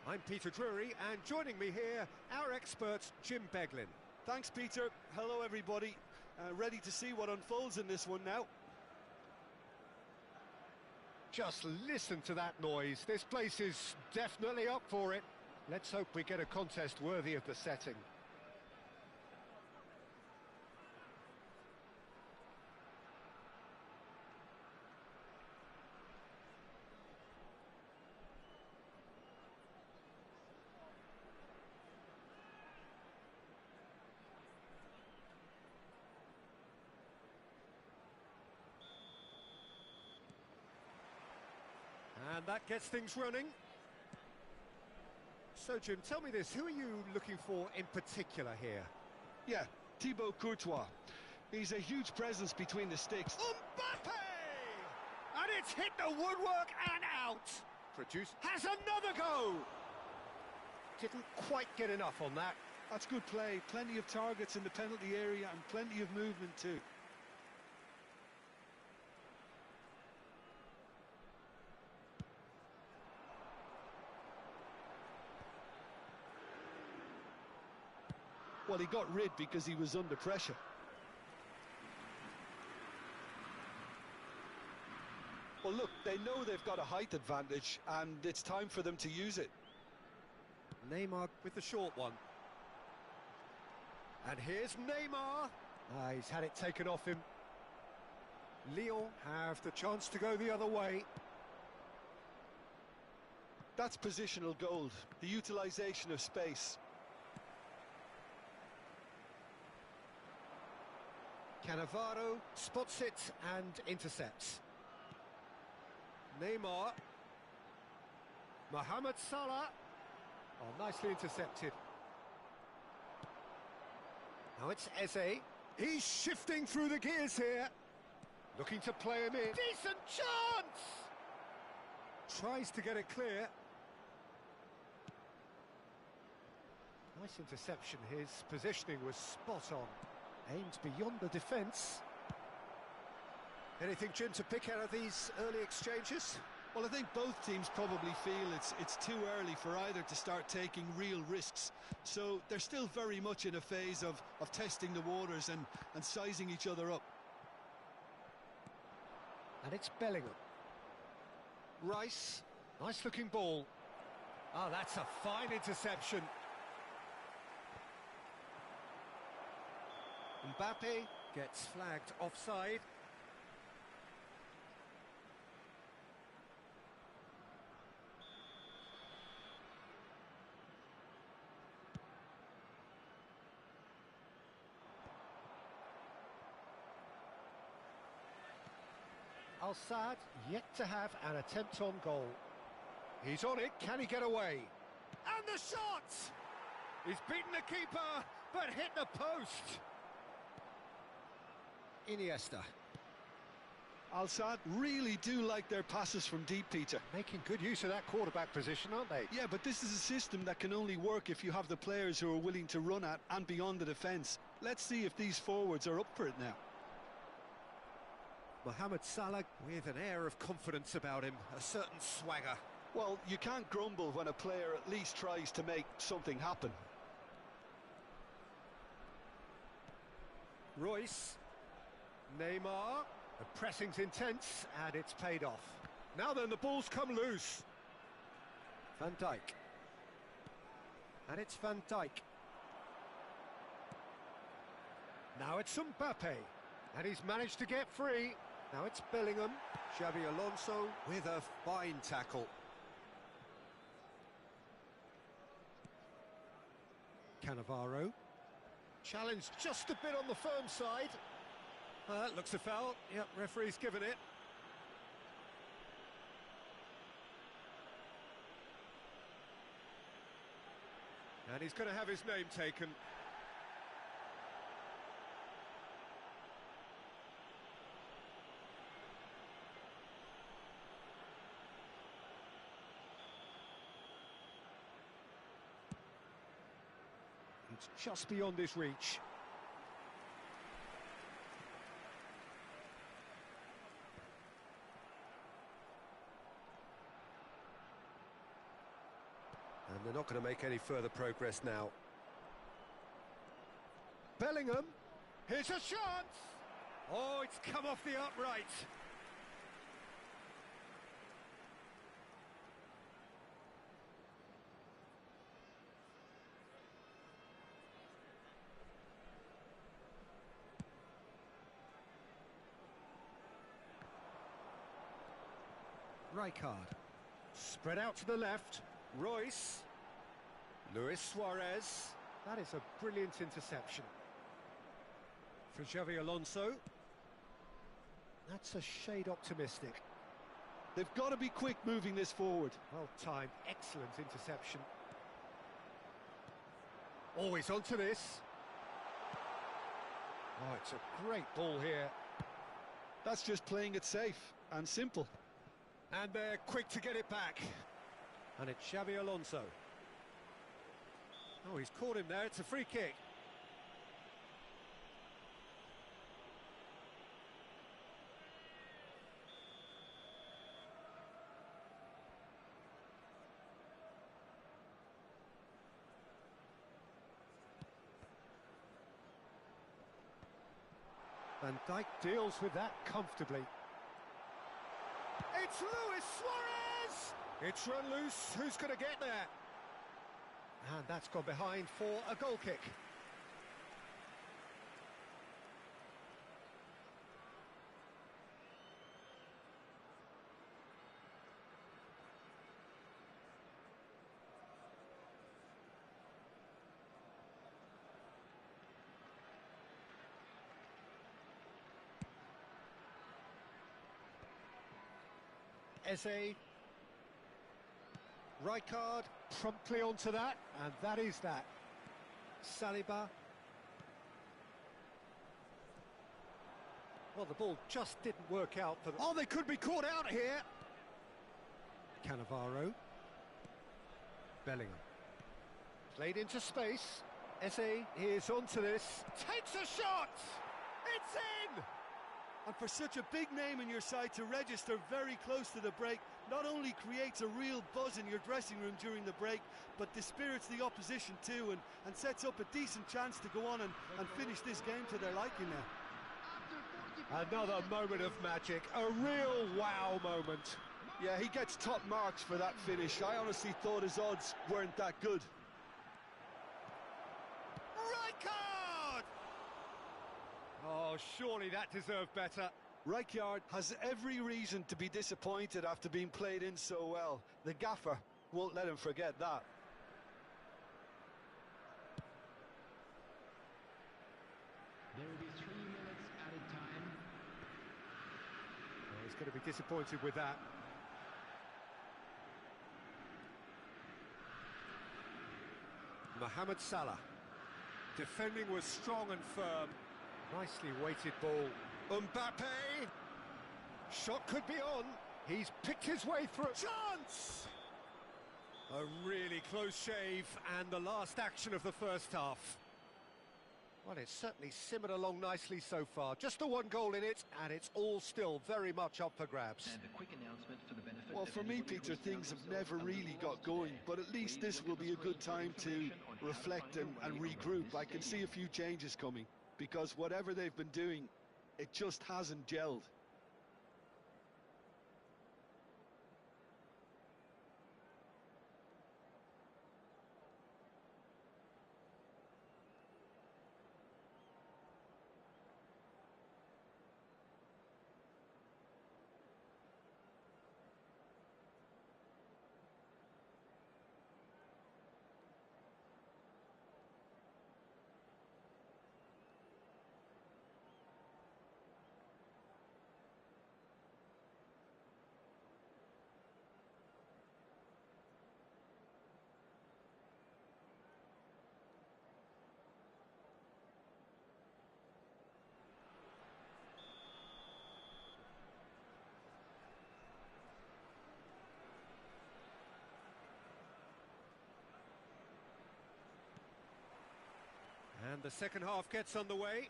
I'm Peter Drury, and joining me here, our expert, Jim Beglin. Thanks, Peter. Hello, everybody. Ready to see what unfolds in this one now. Just listen to that noise. This place is definitely up for it. Let's hope we get a contest worthy of the setting. And that gets things running. So, Jim, tell me this, who are you looking for in particular here? Yeah, Thibaut Courtois. He's a huge presence between the sticks. Mbappe! And it's hit the woodwork and out. Has another go! Didn't quite get enough on that. That's good play. Plenty of targets in the penalty area and plenty of movement too. Well, he got rid because he was under pressure. Well, look, they know they've got a height advantage, and it's time for them to use it. Neymar with the short one. And here's Neymar. He's had it taken off him. Lyon have the chance to go the other way. That's positional gold, the utilisation of space. Cannavaro spots it and intercepts. Neymar. Mohamed Salah. Oh, nicely intercepted. Now it's Eze. He's shifting through the gears here. Looking to play him in. Decent chance! Tries to get it clear. Nice interception. His positioning was spot on. Aimed beyond the defence. Anything, Jim, to pick out of these early exchanges? Well, I think both teams probably feel it's too early for either to start taking real risks. So they're still very much in a phase of testing the waters and sizing each other up. And it's Bellingham. Rice. Nice looking ball. Oh, that's a fine interception. Mbappe gets flagged offside. Al-Saad yet to have an attempt on goal. He's on it, can he get away? And the shot! He's beaten the keeper, but hit the post. Iniesta. Al-Saad really do like their passes from deep, Peter. Making good use of that quarterback position, aren't they? Yeah, but this is a system that can only work if you have the players who are willing to run at and beyond the defence. Let's see if these forwards are up for it now. Mohamed Salah with an air of confidence about him, a certain swagger. Well, you can't grumble when a player at least tries to make something happen. Royce. Neymar. The pressing's intense, and it's paid off. Now then, the ball's come loose. Van Dijk. And it's Van Dijk. Now it's Mbappe. And he's managed to get free. Now it's Bellingham. Xabi Alonso with a fine tackle. Cannavaro. Challenged just a bit on the firm side. Looks a foul. Yep, referee's given it. And he's going to have his name taken. It's just beyond his reach. they're not going to make any further progress now. Bellingham, here's a chance! Oh, it's come off the upright. Rijkaard, spread out to the left, Royce, Luis Suarez, that is a brilliant interception. For Xavi Alonso, that's a shade optimistic. They've got to be quick moving this forward. Well timed, excellent interception. Always onto this. Oh, it's a great ball here. That's just playing it safe and simple. And they're quick to get it back. And it's Xavi Alonso. Oh, he's caught him there. It's a free kick. Van Dijk deals with that comfortably. It's Luis Suarez! It's run loose. Who's going to get there? And that's gone behind for a goal kick. Eze, Rijkaard promptly onto that, and that is that. Saliba. Well, the ball just didn't work out for them. Oh, they could be caught out here. Cannavaro. Bellingham. Played into space. Eze is onto this. Takes a shot! It's in! And for such a big name in your side to register very close to the break, not only creates a real buzz in your dressing room during the break, but dispirits the opposition too, and sets up a decent chance to go on and finish this game to their liking now. Another moment of magic, a real wow moment. Yeah, he gets top marks for that finish. I honestly thought his odds weren't that good. Rijkaard! Oh, surely that deserved better. Rijkaard has every reason to be disappointed after being played in so well. The gaffer won't let him forget that. There will be 3 minutes added time. Oh, he's going to be disappointed with that. Mohamed Salah. Defending was strong and firm. Nicely weighted ball. Mbappe! Shot could be on. He's picked his way through. Chance! A really close shave, and the last action of the first half. Well, it's certainly simmered along nicely so far. Just the one goal in it, and it's all still very much up for grabs. And a quick announcement for the benefit. Well, for me, Peter, things have never really got going, but at least this will be a good time to reflect and regroup. I can see a few changes coming, because whatever they've been doing, it just hasn't gelled. And the second half gets underway.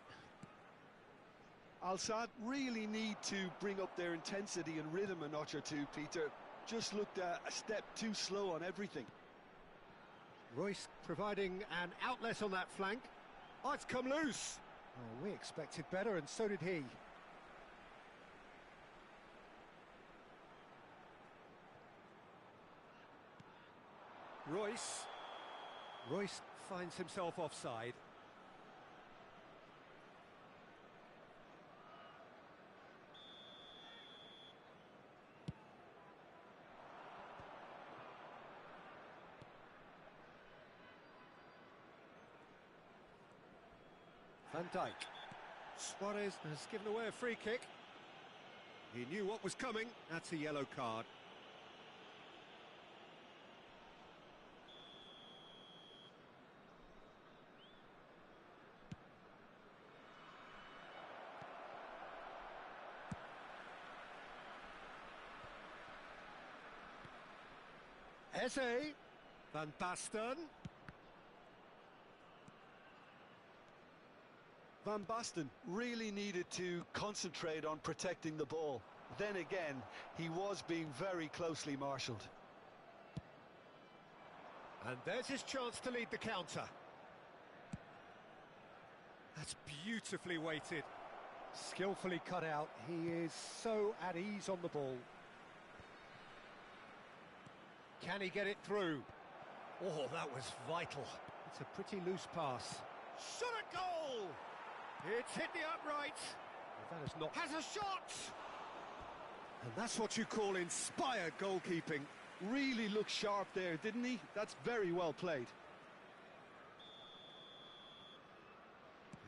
Al-Sadd really need to bring up their intensity and rhythm a notch or two, Peter. Just looked a step too slow on everything. Royce providing an outlet on that flank. Oh, it's come loose. Oh, we expected better, and so did he. Royce. Royce finds himself offside. Van Dijk. Suarez has given away a free kick. He knew what was coming. That's a yellow card. Eze. Van Basten. Van Basten really needed to concentrate on protecting the ball. Then again, he was being very closely marshalled. And there's his chance to lead the counter. That's beautifully weighted. Skillfully cut out. He is so at ease on the ball. Can he get it through? Oh, that was vital. It's a pretty loose pass. Shot at goal! It's hit the upright. That has not... Has a shot! And that's what you call inspired goalkeeping. Really looked sharp there, didn't he? That's very well played.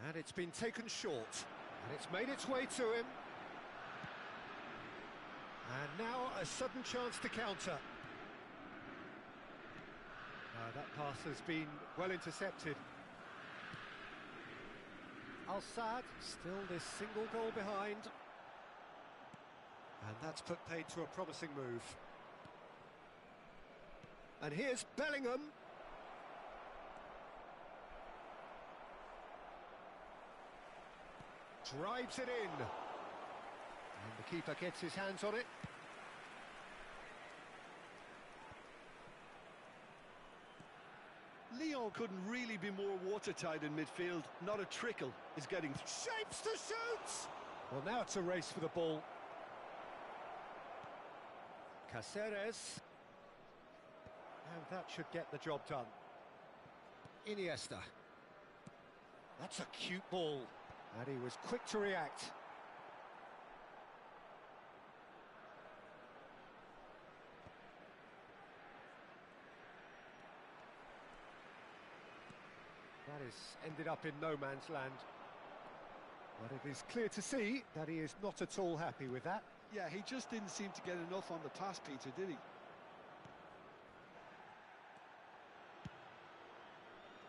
And it's been taken short. And it's made its way to him. And now a sudden chance to counter. That pass has been well intercepted. Al-Sadd still this single goal behind. And that's put paid to a promising move. And here's Bellingham. Drives it in. And the keeper gets his hands on it. Lyon couldn't really be more watertight in midfield. Not a trickle is getting... Shapes to shoot! Well, now it's a race for the ball. Caceres. And that should get the job done. Iniesta. That's a cute ball. And he was quick to react. That has ended up in no man's land. But it is clear to see that he is not at all happy with that. Yeah, he just didn't seem to get enough on the pass, Peter, did he?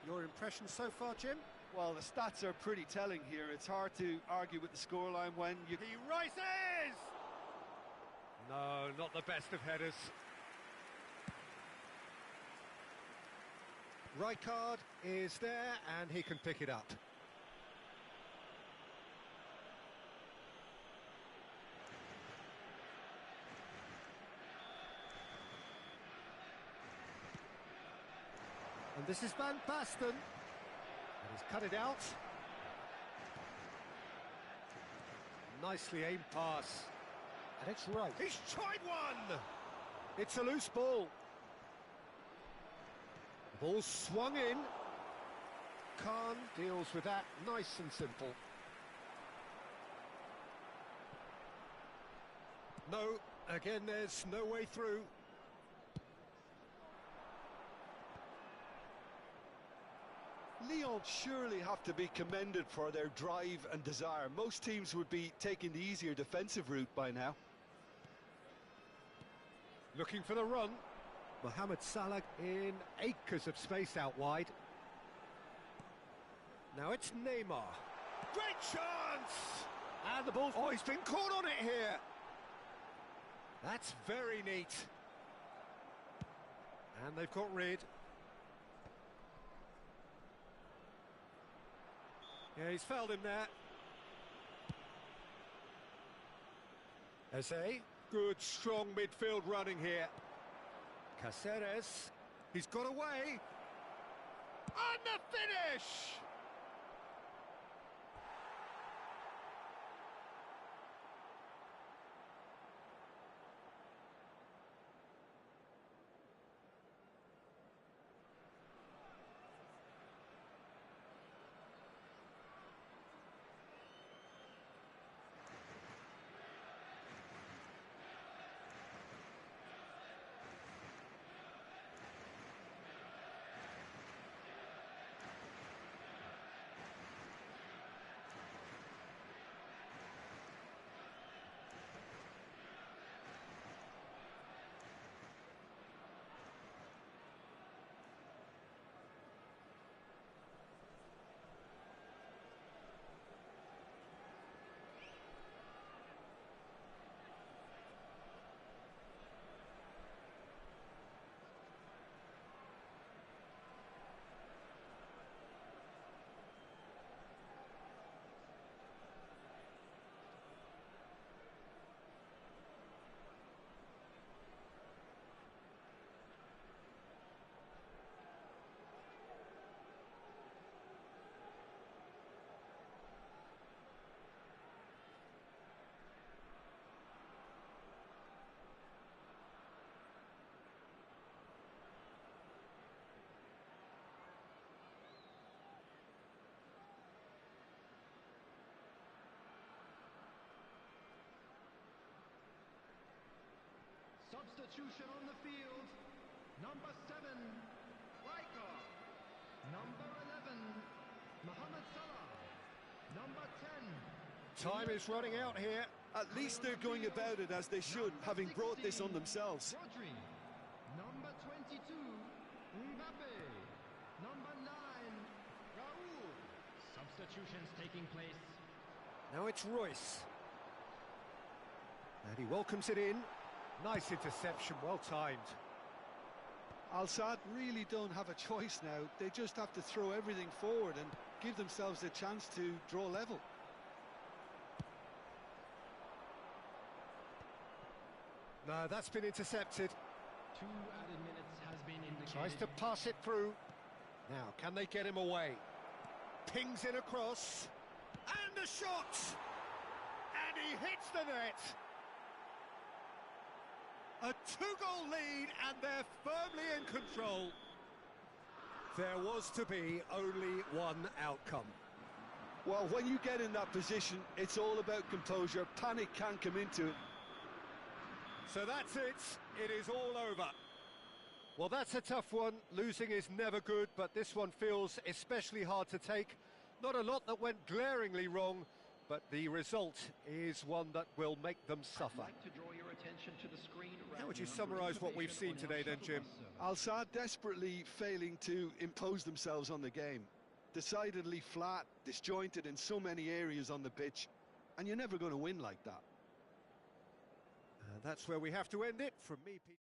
Your impression so far, Jim? Well, the stats are pretty telling here. It's hard to argue with the scoreline when you... He rises! No, not the best of headers. Rijkaard is there, and he can pick it up. And this is Van Basten. And he's cut it out. Nicely aimed pass. And it's right. He's tried one! It's a loose ball. The ball swung in. Khan deals with that nice and simple. No, again there's no way through. Lyon surely have to be commended for their drive and desire. Most teams would be taking the easier defensive route by now. Looking for the run. Mohamed Salah in acres of space out wide. Now it's Neymar. Great chance! And the ball... Oh, he's been caught on it here. That's very neat. And they've got rid. Yeah, he's fouled him there. Eze. Good, strong midfield running here. Caceres. He's got away. And the finish! Substitution on the field. Number 7, Riker. Number 11, Mohamed Salah. Number 10. Time is running out here. At least they're going about it as they should, having brought this on themselves. Rodri. Number 22, Mbappe. Number 9, Raul. Substitutions taking place. Now it's Royce. And he welcomes it in. Nice interception, well timed. Al Sadd really don't have a choice now. They just have to throw everything forward and give themselves a chance to draw level. No, that's been intercepted. 2 added minutes has been indicated. Tries to pass it through. Now, can they get him away? Pings in across. And the shot! And he hits the net. A 2-goal lead, and they're firmly in control. There was to be only one outcome. Well, when you get in that position, it's all about composure. Panic can't come into it. So that's it. It is all over. Well, that's a tough one. Losing is never good, but this one feels especially hard to take. Not a lot that went glaringly wrong, but the result is one that will make them suffer. I'd like to draw your attention to the screen. How would you summarise what we've seen today then, Jim? Al Sadd desperately failing to impose themselves on the game. Decidedly flat, disjointed in so many areas on the pitch, and you're never going to win like that. And that's where we have to end it. From me, Pete.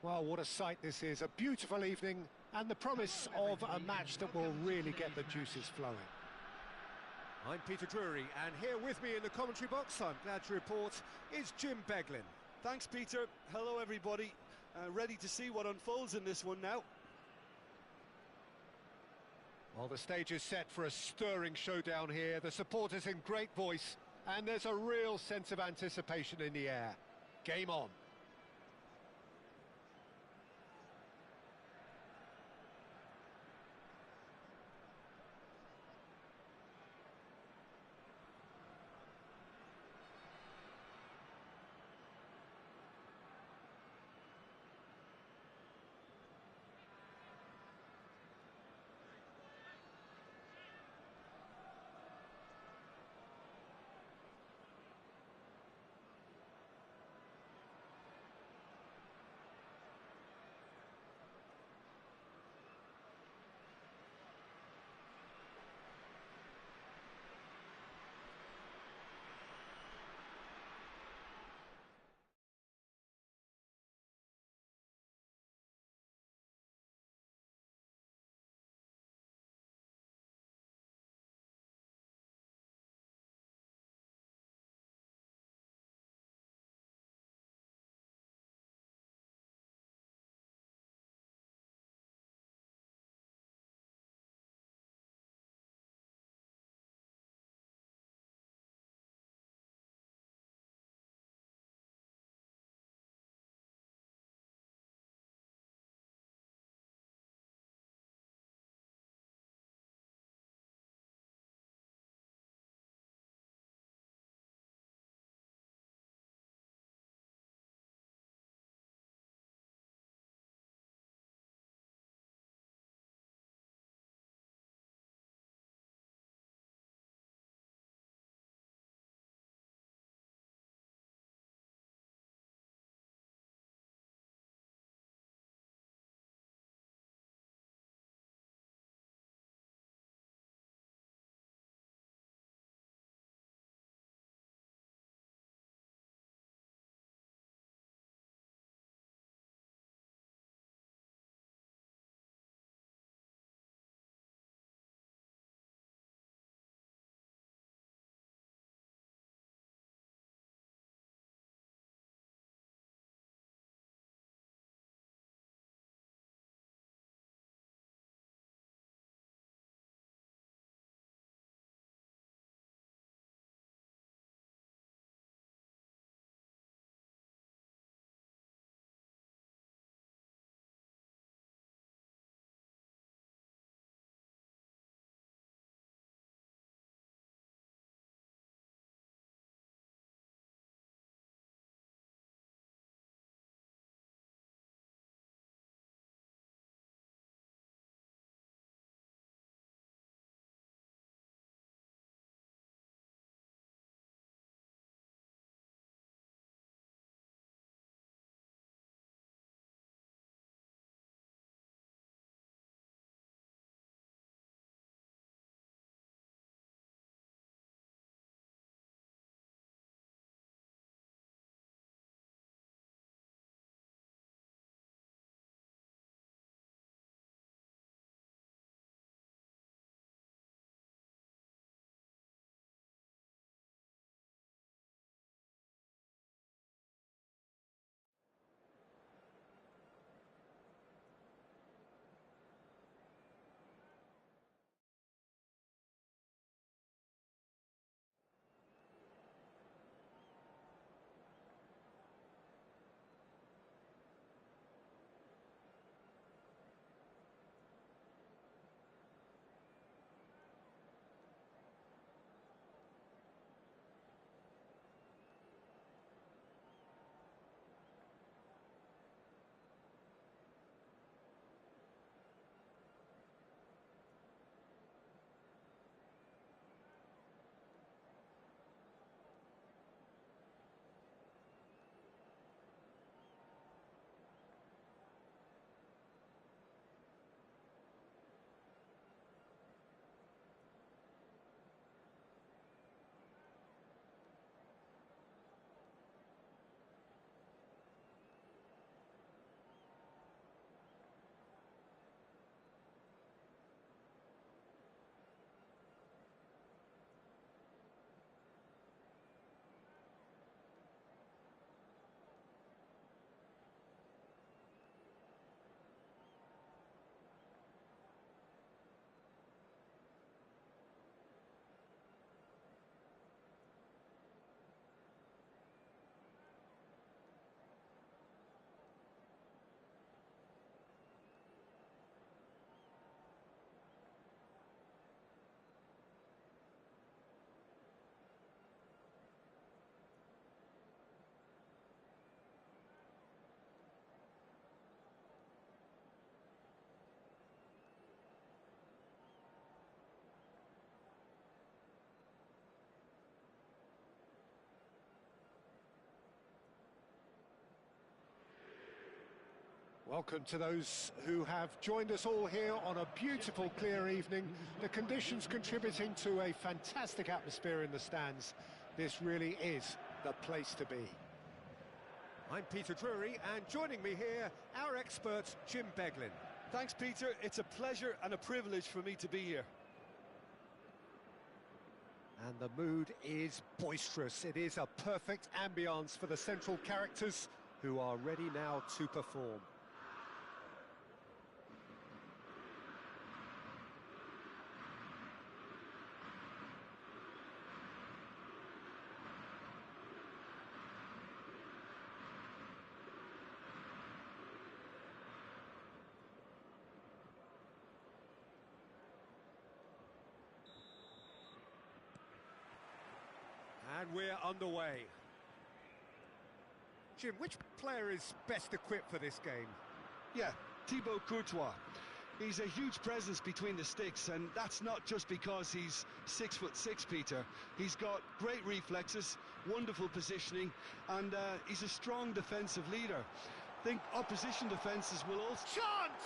Well, what a sight this is. A beautiful evening and the promise of a match that will really get the juices flowing. I'm Peter Drury, and here with me in the commentary box, I'm glad to report, is Jim Beglin. Thanks, Peter. Hello, everybody. Ready to see what unfolds in this one now. Well, the stage is set for a stirring showdown here. The supporters in great voice, and there's a real sense of anticipation in the air. Game on. Welcome to those who have joined us all here on a beautiful, clear evening. The conditions contributing to a fantastic atmosphere in the stands. This really is the place to be. I'm Peter Drury, and joining me here, our expert, Jim Beglin. Thanks, Peter. It's a pleasure and a privilege for me to be here. And the mood is boisterous. It is a perfect ambience for the central characters who are ready now to perform. And we're underway. Jim, which player is best equipped for this game? Yeah, Thibaut Courtois. He's a huge presence between the sticks, and that's not just because he's 6'6", Peter. He's got great reflexes, wonderful positioning, and he's a strong defensive leader. I think opposition defences will also... Chance!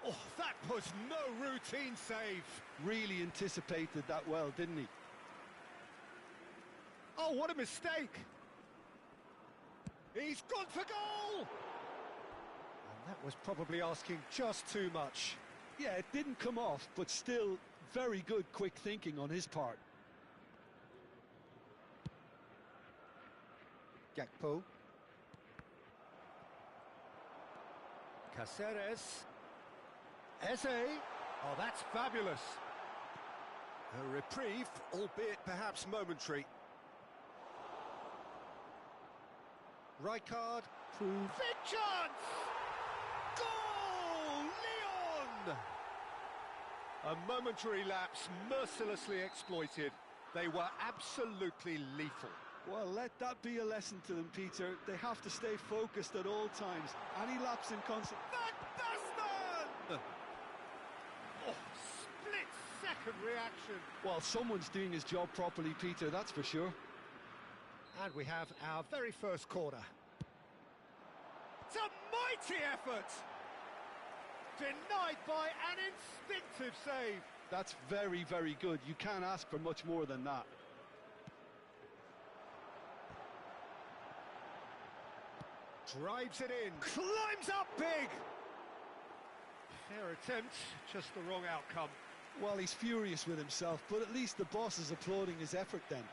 Oh, that was no routine save. Really anticipated that well, didn't he? Oh, what a mistake! He's gone for goal! And that was probably asking just too much. Yeah, it didn't come off, but still very good quick thinking on his part. Gakpo. Caceres. Eze. Oh, that's fabulous. A reprieve, albeit perhaps momentary. Rijkaard. Big chance! Goal! Leon! A momentary lapse mercilessly exploited. They were absolutely lethal. Well, let that be a lesson to them, Peter. They have to stay focused at all times. Any lapse in concert... Van Basten! Oh, split-second reaction. Well, someone's doing his job properly, Peter, that's for sure. And we have our very first corner. It's a mighty effort! Denied by an instinctive save. That's very, very good. You can't ask for much more than that. Drives it in. Climbs up big! Fair attempt, just the wrong outcome. Well, he's furious with himself, but at least the boss is applauding his effort then.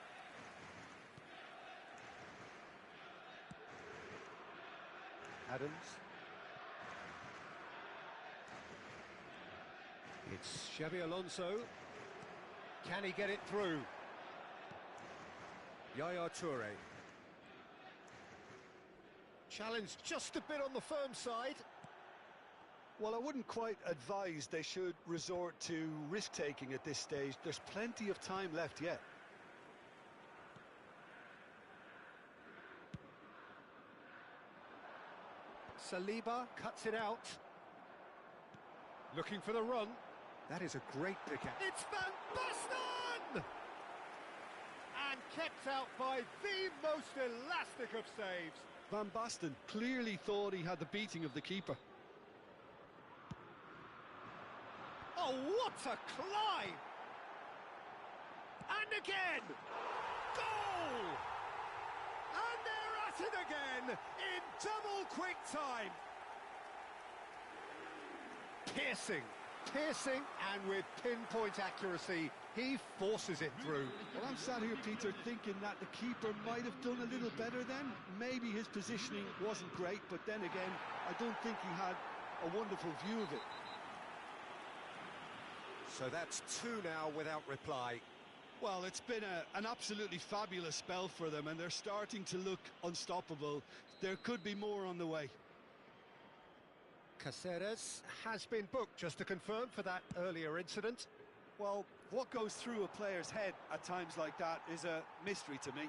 Adams. It's Xabi Alonso. Can he get it through? Yaya Toure. Challenge just a bit on the firm side. Well, I wouldn't quite advise they should resort to risk-taking at this stage. There's plenty of time left yet. Saliba cuts it out. Looking for the run. That is a great pick out. It's Van Basten! And kept out by the most elastic of saves. Van Basten clearly thought he had the beating of the keeper. Oh, what a climb! And again! Goal! And they're at it again in double quick time. Piercing, and with pinpoint accuracy, he forces it through. Well, I'm sat here, Peter, thinking that the keeper might have done a little better then. Maybe his positioning wasn't great, but then again, I don't think he had a wonderful view of it. So that's two now without reply. Well, it's been an absolutely fabulous spell for them, and they're starting to look unstoppable. There could be more on the way. Caceres has been booked, just to confirm, for that earlier incident. Well, what goes through a player's head at times like that is a mystery to me.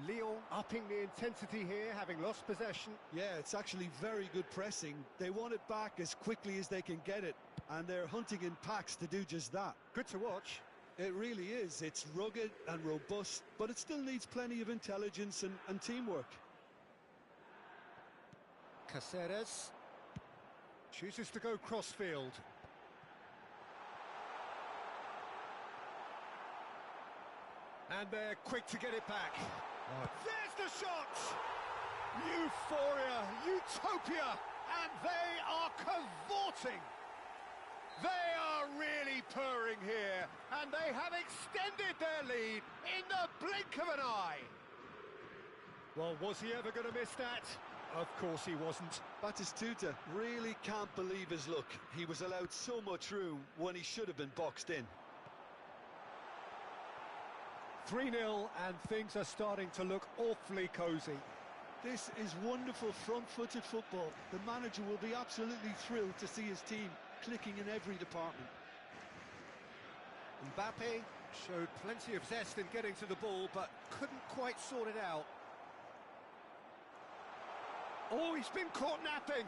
Lyon upping the intensity here, having lost possession. Yeah, it's actually very good pressing. They want it back as quickly as they can get it, and they're hunting in packs to do just that. Good to watch. It really is. It's rugged and robust, but it still needs plenty of intelligence and teamwork. Caceres chooses to go cross-field. And they're quick to get it back. Oh. There's the shot! Euphoria, utopia, and they are cavorting. They are really purring here, and they have extended their lead in the blink of an eye. Well, was he ever going to miss that? Of course he wasn't. Batistuta really can't believe his luck. He was allowed so much room when he should have been boxed in. 3-0, and things are starting to look awfully cosy. This is wonderful front-footed football. The manager will be absolutely thrilled to see his team clicking in every department. Mbappe showed plenty of zest in getting to the ball, but couldn't quite sort it out. Oh, he's been caught napping.